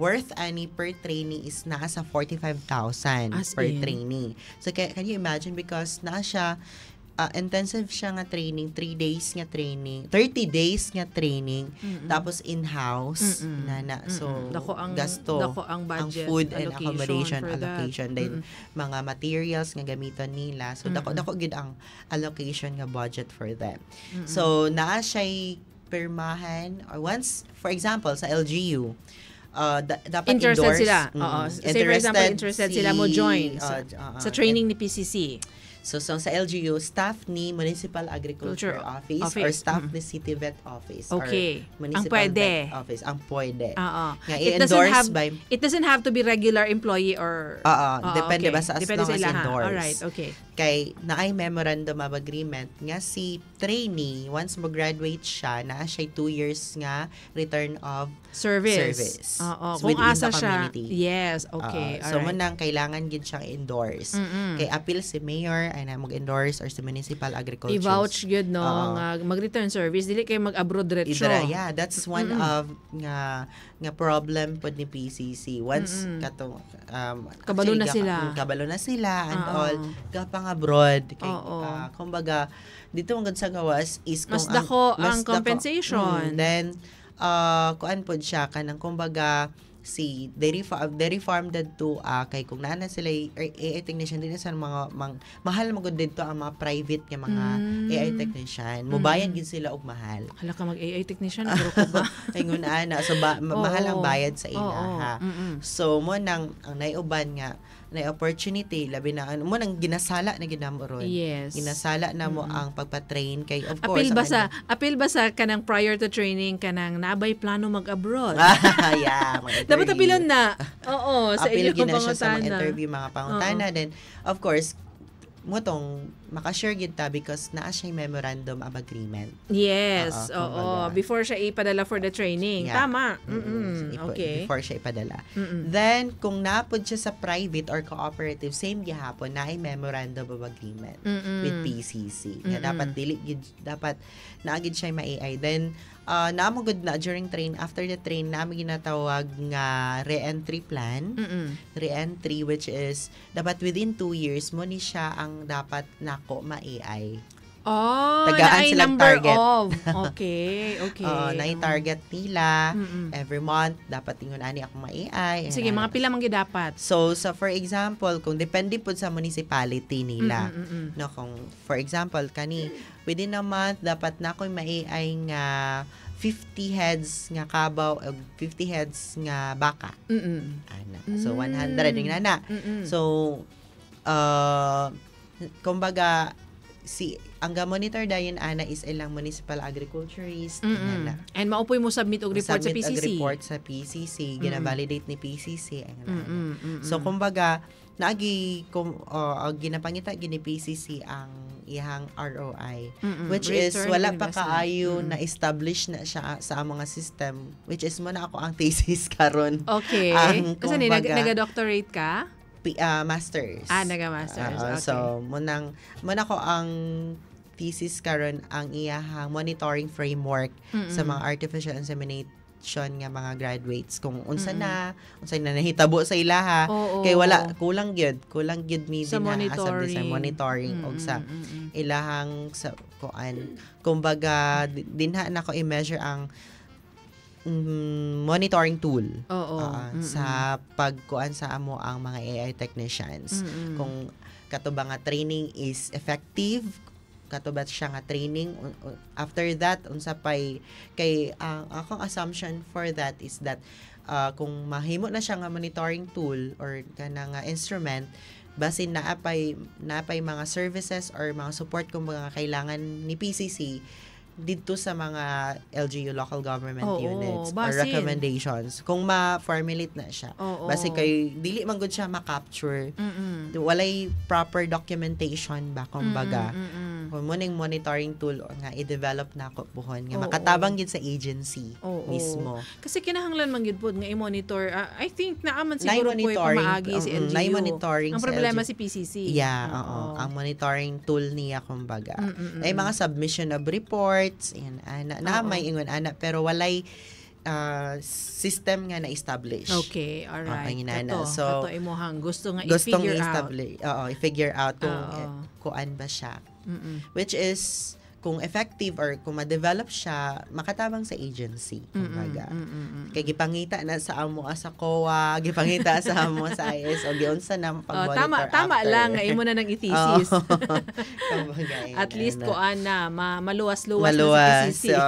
Speaker 4: worth ani per training is naa sa 45,000 per training. So can you imagine because naa siya intensive siya nga training, 30 days nga training, tapos in-house so gasto
Speaker 3: ang budget,
Speaker 4: ang food and accommodation allocation then mga materials nga gamiton nila, so dako gid ang allocation nga budget for them. So naa siya pirmahan or once, for example sa LGU dapat
Speaker 3: interested
Speaker 4: endorse
Speaker 3: sila. Say for example interested sila mo join sa training ni PCC.
Speaker 4: So sa LGU, staff ni Municipal Agriculture Office or staff ni City Vet Office
Speaker 3: okay.
Speaker 4: or Municipal Vet Office. Ang pwede. Nga i-endorse by...
Speaker 3: It doesn't have to be regular employee or...
Speaker 4: Depende ba sa as long as endorse.
Speaker 3: Alright, okay.
Speaker 4: Kay naay memorandum of agreement nga si trainee, once mag-graduate siya, naa siya 2 years nga return of service.
Speaker 3: Kung asa siya. Yes, okay.
Speaker 4: So munang kailangan gid siyang endorse. Kay appeal si mayor ay na mag-endorse or si municipal agriculture.
Speaker 3: I-vouch gud no nga mag-return service dili kay mag-abroad diretso.
Speaker 4: Yeah, that's one of nga problem pod ni PCC. Once katong
Speaker 3: kabalo na
Speaker 4: sila and all gapang abroad kay kumbaga dito ang sa gawas is kung
Speaker 3: mas dako ang compensation.
Speaker 4: Then kuan pod siya kanang kumbaga si dairy farm dito kay kung naa na sila AI technician din sa mga mahal magud dito ang mga private nga mga AI technician mubayad gid sila og mahal.
Speaker 3: Hala ka mag AI technician bro ko ba?
Speaker 4: Ingon ana so mahal ang bayad sa ila so mo nang ang naiuban nga na opportunity labi na mo nang ginasala na ginamo ron.
Speaker 3: Yes.
Speaker 4: Ginasala na mo ang pagpa-train kay of course
Speaker 3: apil ba sa kanang prior to training kanang nabay plano mag-abroad.
Speaker 4: Yeah,
Speaker 3: dapat apilon na. Sa
Speaker 4: apil
Speaker 3: inyong
Speaker 4: siya sa mga
Speaker 3: pangutana.
Speaker 4: interview mga pangutana then of course mo tong makashare gid ta because naa siya memorandum of agreement.
Speaker 3: Yes, before siya ipadala for the training.
Speaker 4: Yeah.
Speaker 3: Tama. Okay.
Speaker 4: Before siya ipadala. Then kung napod siya sa private or cooperative, same gihapon na ay memorandum of agreement with PCC. Nga dapat naagid siya ma-AI. Then naamo gud na during after the train naami ginatawag nga re-entry plan. Re-entry which is dapat within 2 years mo ni siya ang dapat nako ma-AI. Tagaan silang target.
Speaker 3: Okay.
Speaker 4: Na yung target nila every month dapat ingon ani ako ma-AI.
Speaker 3: Sige, mga pila man gyud dapat.
Speaker 4: So for example, kung depende po sa municipality nila, no kung for example kani within a month dapat na ko'y ma-AI nga 50 heads nga kabaw o 50 heads nga baka. So 100 yung nana. So kumbaga ang monitor dayon ana is ilang municipal agriculturist
Speaker 3: and maupoy mo submit og report sa PCC.
Speaker 4: Report sa PCC, gina-validate ni PCC. So kumbaga naagi ginapangita gini PCC ang ihang ROI which is wala pa kaayo na establish na siya sa mga system which is mo na ako ang thesis karon.
Speaker 3: Okay. Kasi naga-doctorate ka?
Speaker 4: Masters.
Speaker 3: Naga-masters. Okay.
Speaker 4: So muna ko ang thesis karon ang iyahang monitoring framework sa mga artificial insemination nga mga graduates kung unsa na nahitabo sa ilaha kay wala kulang gyud mi
Speaker 3: sa
Speaker 4: monitoring og sa ilahang sa kuan kumbaga dinha na ko i-measure ang monitoring tool sa pagkuan sa amo ang mga AI technicians kung kato ba nga training is effective kato ba siya nga training after that unsa pay kay akong assumption for that is that kung mahimo na siya nga monitoring tool or kana nga instrument basin naapay mga services or mga support kung mga kailangan ni PCC dito sa mga LGU local government units or recommendations kung ma-formulate na siya basi kay dili man gud siya ma-capture walay proper documentation ba kumbaga kung muning monitoring tool nga i-develop na ko buhon nga makatabang gid sa agency mismo
Speaker 3: kasi kinahanglan man gid pod nga i-monitor I think naaman siguro po pamaagi si LGU
Speaker 4: monitoring
Speaker 3: ang problema si PCC
Speaker 4: ang monitoring tool niya kumbaga ay mga submission of report na may ingon ana pero walay system nga na-establish.
Speaker 3: Okay, alright.
Speaker 4: So
Speaker 3: imuhang gusto nga i-figure out
Speaker 4: kung kuan ba siya. Which is kung effective or kung ma-develop siya, makatabang sa agency. Kumbaga. Kaya gipangita na sa amo sa COA, gipangita sa amo sa ISO, giunsa na pag-monitor
Speaker 3: tama
Speaker 4: after.
Speaker 3: lang, imo na ng thesis. At least kuan na, maluwas-luwas na sa PCC.
Speaker 4: So,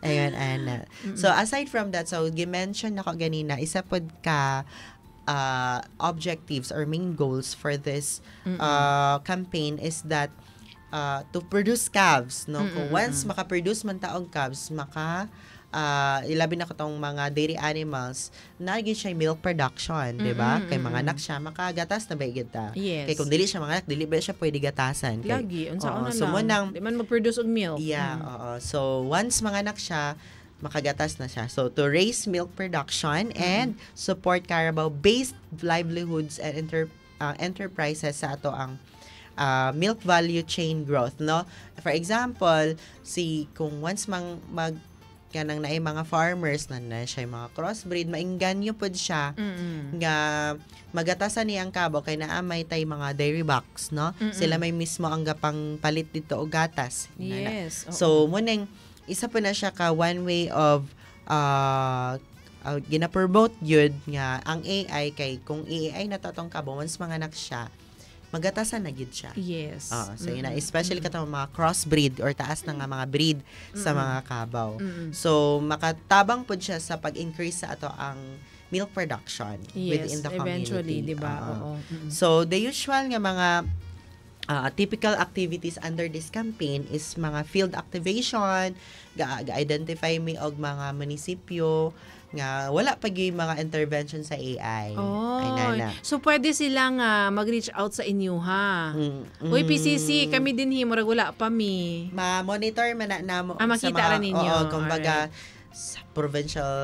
Speaker 4: ayun, Ana. So, aside from that, so, gimension ako ganina, isa pod ka objectives or main goals for this campaign is that to produce calves, no? Kung once maka-produce man taong calves, ilabi na katong mga dairy animals, naging siya milk production, di ba? Kay mga anak siya, makagatas na ba kita?
Speaker 3: Yes.
Speaker 4: Kay kung dili siya mga anak, dili ba siya pwede gatasan?
Speaker 3: Lagi, unsaon na
Speaker 4: so
Speaker 3: lang. Di man mag-produce og milk.
Speaker 4: Yeah, oo. So, once mga anak siya, makagatas na siya. So, to raise milk production and support Carabao-based livelihoods and enterprises sa ato ang milk value chain growth, no? For example, kung once kanang naay mga farmers na siya mga crossbreed, maingganyo pod siya nga magatasan niyang kabaw kay naamay tay mga dairy box, no? Sila may mismo ang gapang palit dito og gatas.
Speaker 3: Yes.
Speaker 4: So muneng isa pa na siya ka one way of gina-promote yun nga ang AI kay kung AI na tatong kabaw once mga anak siya magatasan na gid siya.
Speaker 3: Yes.
Speaker 4: So yun na, especially katong mga crossbreed or taas na nga mga breed sa mga kabaw. So makatabang pud siya sa pag-increase sa ato ang milk production within the community.
Speaker 3: Eventually, di ba? Oo.
Speaker 4: So the usual nga mga typical activities under this campaign is mga field activation, ga-identify mi og mga munisipyo nga wala pa gyud mga intervention sa AI. Ay nana.
Speaker 3: So pwede silang mag-reach out sa inyo ha. Uy PCC, kami din murag wala pa mi.
Speaker 4: Ma-monitor man na mo
Speaker 3: makita
Speaker 4: sa mga
Speaker 3: ra ninyo.
Speaker 4: Kumbaga sa provincial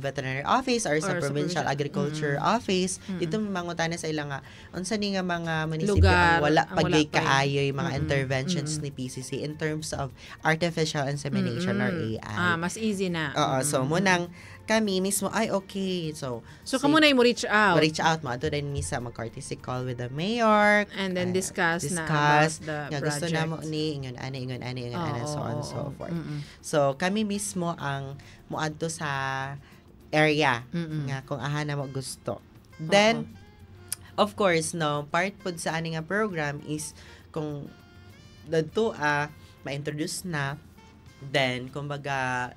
Speaker 4: veterinary office or sa provincial agriculture office dito mangutana sa ilang nga unsa ni nga mga munisipyo ang wala pagay kaayoy mga interventions ni PCC in terms of artificial insemination or AI.
Speaker 3: Mas easy na.
Speaker 4: So munang kami mismo ay okay. So
Speaker 3: kamo na mo reach out.
Speaker 4: Reach out mo ato din misa mag-courtesy call with the mayor
Speaker 3: and then discuss na about the
Speaker 4: nga gusto
Speaker 3: project.
Speaker 4: na mo ni ingon ani so on and so forth. So kami mismo ang muadto sa area nga kung aha na mo gusto. Then of course no part pud sa ani nga program is kung dadto ma-introduce na then kumbaga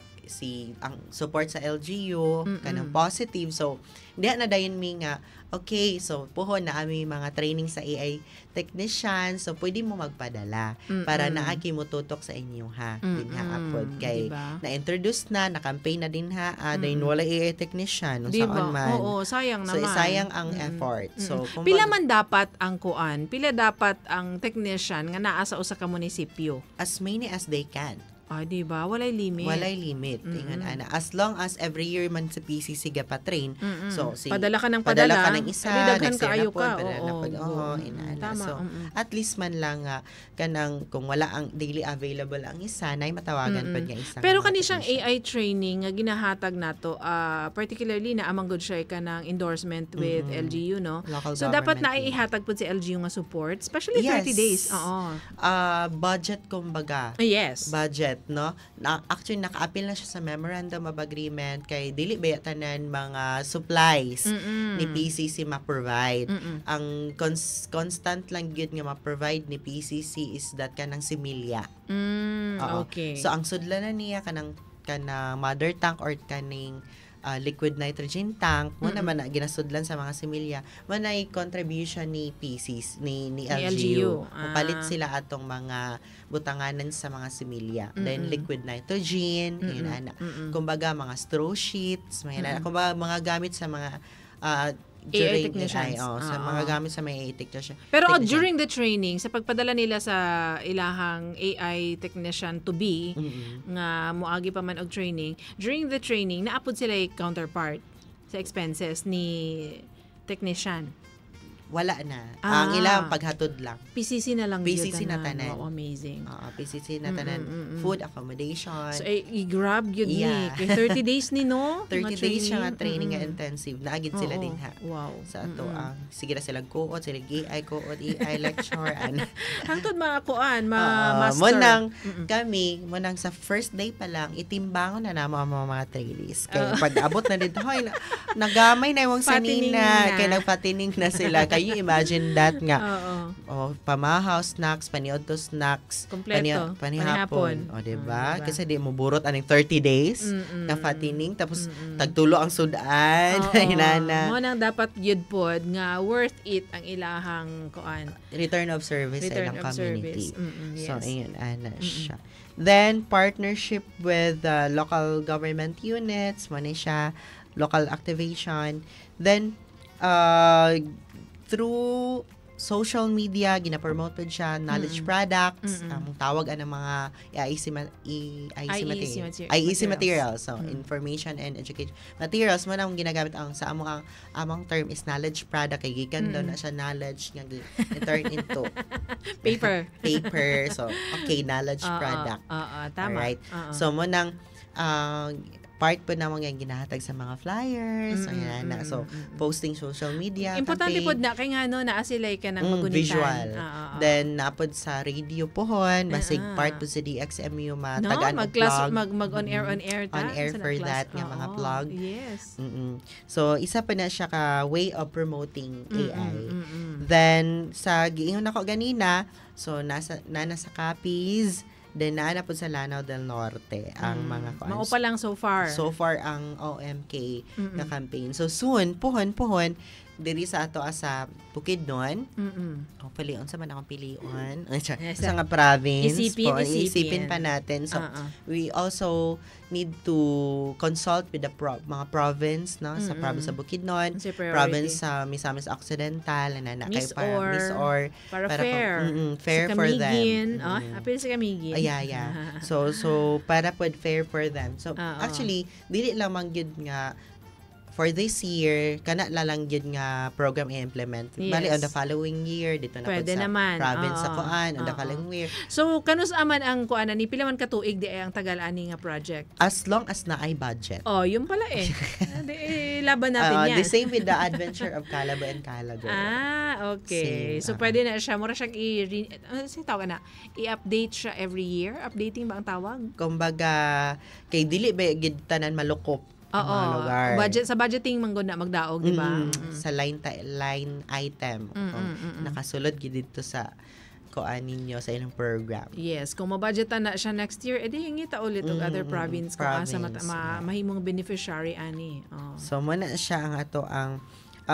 Speaker 4: ang support sa LGU kanang positive, so diha na dayon mi nga okay, so puhon na ami mga training sa AI technician, so pwede mo magpadala para naagi mo tutok sa inyo ha dinha apod kay diba? Na-introduce na campaign na din ha then wala AI technician
Speaker 3: diba?
Speaker 4: Man
Speaker 3: sayang naman,
Speaker 4: so sayang ang effort. So
Speaker 3: pila man dapat ang kuan, pila dapat ang technician nga naa sa usa ka munisipyo?
Speaker 4: As many as they can.
Speaker 3: Diba? Walay limit.
Speaker 4: Walay limit. Ingon ana. As long as every year man sa PCC pa-train. So,
Speaker 3: padala ka ng padala.
Speaker 4: Padala ka ng isa.
Speaker 3: Daghan kaayo ka.
Speaker 4: Inana. So, at least man lang kanang kung wala ang daily available ang isa, nay matawagan pa nga isa.
Speaker 3: Pero kani siyang AI training nga ginahatag nato, particularly na amang good siya ka ng endorsement with LGU, no?
Speaker 4: Local
Speaker 3: so, dapat na ihatag po si LGU nga support, especially 30 days.
Speaker 4: Budget kumbaga.
Speaker 3: Yes.
Speaker 4: Budget, no? Actually, naka-appeal na siya sa Memorandum of Agreement kay dili ba tanan mga supplies ni PCC ma-provide. Ang constant lang gyud nga ma-provide ni PCC is that kanang similya.
Speaker 3: Okay.
Speaker 4: So, ang sudlan na niya kanang mother tank or kaning liquid nitrogen tank mo naman na ginasudlan sa mga similya man ay contribution ni PCs ni LGU. Mapalit sila atong mga butanganan sa mga similya. Then liquid nitrogen, yun ana. Kumbaga mga straw sheets, kumbaga mga gamit sa mga
Speaker 3: AI technicians.
Speaker 4: Sa mga gamit sa may AI technician.
Speaker 3: Pero during the training, sa pagpadala nila sa ilahang AI technician to be, nga moagi pa man og training, during the training, naapod sila counterpart sa expenses ni technician.
Speaker 4: Wala na. Ang ilang paghatod lang.
Speaker 3: PCC na lang.
Speaker 4: PCC na tanan.
Speaker 3: Wow, amazing.
Speaker 4: PCC na tanan. Food, accommodation.
Speaker 3: So, i-grab yun ni. Kay 30 days ni, no?
Speaker 4: 30 days siya nga training nga intensive. Naagid sila din ha.
Speaker 3: Wow.
Speaker 4: Sa ato, sige na silang kuot, silang AI lecture.
Speaker 3: Hangtod makuan, master.
Speaker 4: Munang sa first day pa lang, itimbangon na namo ang mga trainees. Kaya pag abot na dito, nagamay na yung sanina. Kaya nagpatining na sila. Can you imagine that nga?
Speaker 3: Oo.
Speaker 4: Pamahaw snacks, paniodto snacks,
Speaker 3: Kompleto.
Speaker 4: panihapon. O, diba?
Speaker 3: Diba?
Speaker 4: Kasi di mo burot aning 30 days na fattening, tapos tagtulo ang sudan. Inana.
Speaker 3: Mo nang dapat yun pod nga worth it ang ilahang kuan.
Speaker 4: Return of service sa
Speaker 3: Return
Speaker 4: ilang
Speaker 3: of
Speaker 4: community.
Speaker 3: service.
Speaker 4: So,
Speaker 3: Yes.
Speaker 4: ayun, ana siya. Then, partnership with local government units, muna siya, local activation. Then, through social media, gina-promote po siya, knowledge products, tawag ng mga IEC materials. So, information and education materials, mo nang ginagamit sa among term is knowledge product. Kay gikan doon na siya knowledge nga turn into
Speaker 3: Paper.
Speaker 4: So, okay, knowledge product.
Speaker 3: Tama.
Speaker 4: Alright. So, mo nang part po na mga ginahatag sa mga flyers. Ayan na. So, posting social media.
Speaker 3: Importante
Speaker 4: campaign.
Speaker 3: po na, kaya nga naasilay ka ng magunitan.
Speaker 4: Visual. Then, napod sa radio pohon, basig part po sa DXMU, matagaan o plug.
Speaker 3: Mag-on-air ta.
Speaker 4: On-air for that, nga mga plug.
Speaker 3: Yes.
Speaker 4: So, isa pa na siya ka way of promoting AI. Then, sa giingon ako ganina, so, nasa copies, then naana po sa Lanao del Norte ang mga
Speaker 3: Mao pa lang so far.
Speaker 4: So far ang OMK na campaign. So soon, puhon, diri sa ato sa Bukidnon. Hopefully, unsa man akong pilion. Sa nga province. Isipin pa natin. So, we also need to consult with the mga province, no? Sa province sa Bukidnon, province sa Misamis Occidental, kay Miss Or.
Speaker 3: Para fair.
Speaker 4: Fair
Speaker 3: sa
Speaker 4: for them.
Speaker 3: Apil sa Camiguin.
Speaker 4: Yeah. So, para pod fair for them. So, actually, dili lang man gyud nga for this year, kana lang yun nga program i-implement.
Speaker 3: Yes.
Speaker 4: Bali, on the following year, dito na
Speaker 3: Pwede
Speaker 4: sa
Speaker 3: naman.
Speaker 4: province sa Kuan, on the following year.
Speaker 3: So, kanus aman ang kuan ni pila man katuig di ay ang tagal-ani nga project?
Speaker 4: As long as na ay budget.
Speaker 3: Yun pala eh. Laban natin yan.
Speaker 4: The same with the Adventure of Calabo and Calago.
Speaker 3: Okay.
Speaker 4: Same,
Speaker 3: So, pwede na siya. Mura siyang i-update siya every year? Updating ba ang tawag?
Speaker 4: Kumbaga, kay dili ba gid tanan malukop ang mga lugar.
Speaker 3: Sa budgeting manggod na magdaog, di ba?
Speaker 4: Sa line item. Nakasulod gid dito sa kuan ninyo sa ilang program.
Speaker 3: Yes, kung mabudgetan na siya next year, edi hingita ulit og other province kung asa mahimong beneficiary ani.
Speaker 4: So mo na siya ang ato ang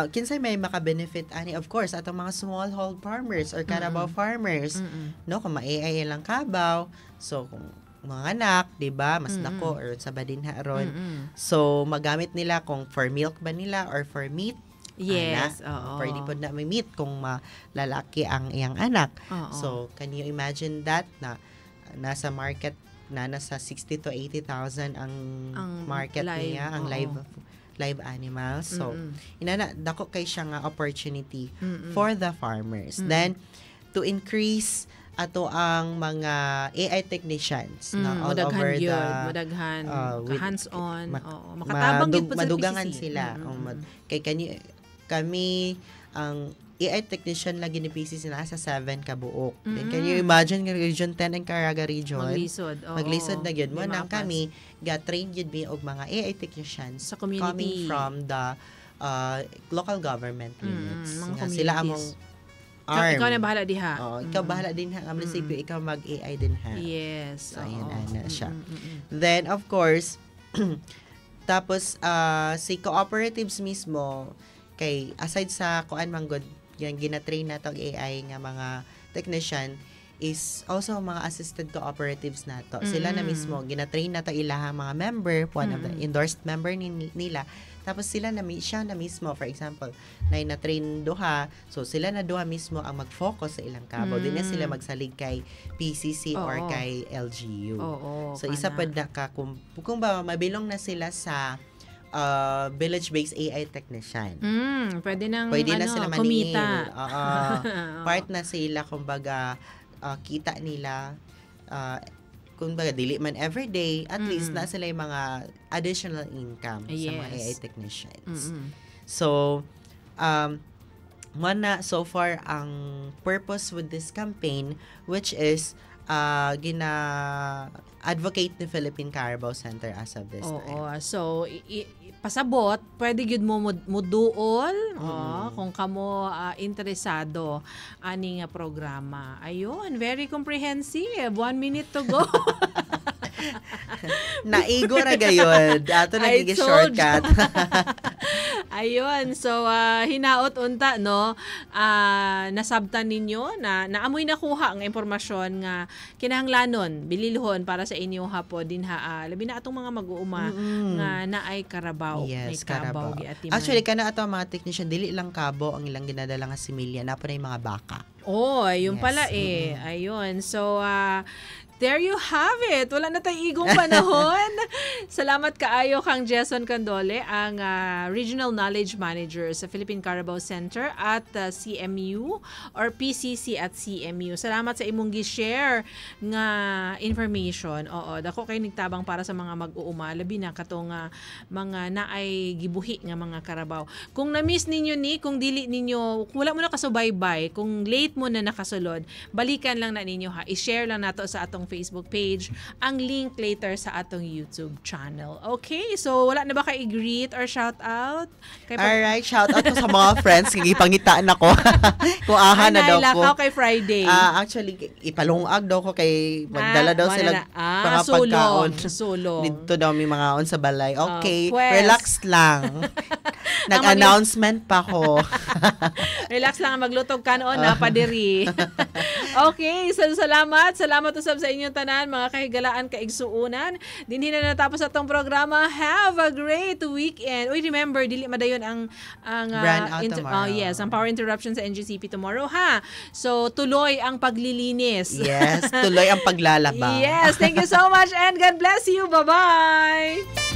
Speaker 4: kinsay may maka-benefit ani, of course, atong mga smallhold farmers or Carabao farmers. No, kung ma-AI lang kabaw, so kung mga anak, 'di ba? Mas nako or sa badinha ron. So magamit nila kung for milk ba nila or for meat.
Speaker 3: Yes,
Speaker 4: Pwede po na may meat kung lalaki ang iyang anak. So can you imagine that na nasa market na nasa 60 to 80,000 ang market niya, ang live animals. So inana dako kay siya nga opportunity for the farmers. Then to increase ato ang mga AI technicians na all over
Speaker 3: mudaghan hands-on, makatabang gid po sa
Speaker 4: madugangan
Speaker 3: PCC.
Speaker 4: sila. Kay kami ang AI technician lagi ni PCC nasa 7 ka buok. Then can you imagine nga Region 10 and Caraga region? Maglisod na gyud mo nang kami ga-train gyud mi og mga AI technicians
Speaker 3: sa community
Speaker 4: coming from the local government units.
Speaker 3: Mga
Speaker 4: Sila among arm.
Speaker 3: Ikaw na bahala diha.
Speaker 4: Ikaw bahala din ha. Ang munisipyo, ikaw mag-AI din ha.
Speaker 3: Yes.
Speaker 4: So, ayun na siya. Then, of course, tapos, si cooperatives mismo, kay, aside sa kuan manggod, yung gina-train na itong AI nga mga technician, is also mga assisted cooperatives na to. Sila na mismo, gina-train na to ilahang mga member, one of the endorsed member nila. Tapos siya na mismo, for example, na-train duha, so sila na duha mismo ang mag-focus sa ilang kabaw. Di na sila magsalig kay PCC or kay LGU. So isa pa na kung ba mabilong na sila sa village-based AI technician.
Speaker 3: Pwede na
Speaker 4: sila maningil. Part na sila, kumbaga, kita nila, kumbaga, dili man everyday, at least na sila yung mga additional income sa mga AI technicians. So, so far, ang purpose with this campaign, which is advocate ni Philippine Carabao Center as of this time.
Speaker 3: Oo. So, pasabot, pwede gyud mo muduol kung kamo interesado ani nga programa. Ayun, very comprehensive. 1 minute to go.
Speaker 4: Naigo na gayon. Ato nagiging shortcut.
Speaker 3: Ayun, so hinaot unta no, nasabtan ninyo na naamoy nakuha ang impormasyon nga kinahanglanon bililhon para sa inyo hapo din labi na atong mga mag-uuma nga naay Carabao.
Speaker 4: Yes,
Speaker 3: Carabao.
Speaker 4: Actually kana ato mga technician dili lang kabo ang ilang ginadala nga similya, na pa na yung mga baka.
Speaker 3: Oh, ayun pala Ayun. So there you have it. Wala na tayong igong panahon. Salamat kaayo kang Jason Candole, ang Regional Knowledge Manager sa Philippine Carabao Center at CMU or PCC at CMU. Salamat sa imong gi-share nga information. Oo, dako kay nigtabang para sa mga mag-uuma, labi na katong mga naay gibuhi nga mga Carabao. Kung na-miss ninyo kung dili ninyo, wala mo na kasubaybay, kung late mo na nakasulod, balikan lang na ninyo i-share lang nato sa atong Facebook page, ang link later sa atong YouTube channel. Okay, so wala na ba kay i-greet or shout out?
Speaker 4: Alright, shout out ko sa mga friends, gigipangitaan ako. Kung aha na daw ko.
Speaker 3: Lakaw kay Friday.
Speaker 4: Actually, ipalungag daw ko kay magdala daw sila mga pagkaon.
Speaker 3: Solo.
Speaker 4: Dito daw may mga on sa balay. Okay, relax lang. Nag-announcement pa ko.
Speaker 3: Relax lang, maglutog ka noon na padiri. Okay, so salamat usab sa inyong tanan, mga kahigalaan, kaigsuunan. Dinhi na natapos atong programa. Have a great weekend. Uy, remember, dili madayon ang
Speaker 4: brand out tomorrow.
Speaker 3: Yes, ang power interruption sa NGCP tomorrow, ha? So, tuloy ang paglilinis.
Speaker 4: Yes, tuloy ang paglalaba.
Speaker 3: Yes, thank you so much and God bless you. Bye-bye!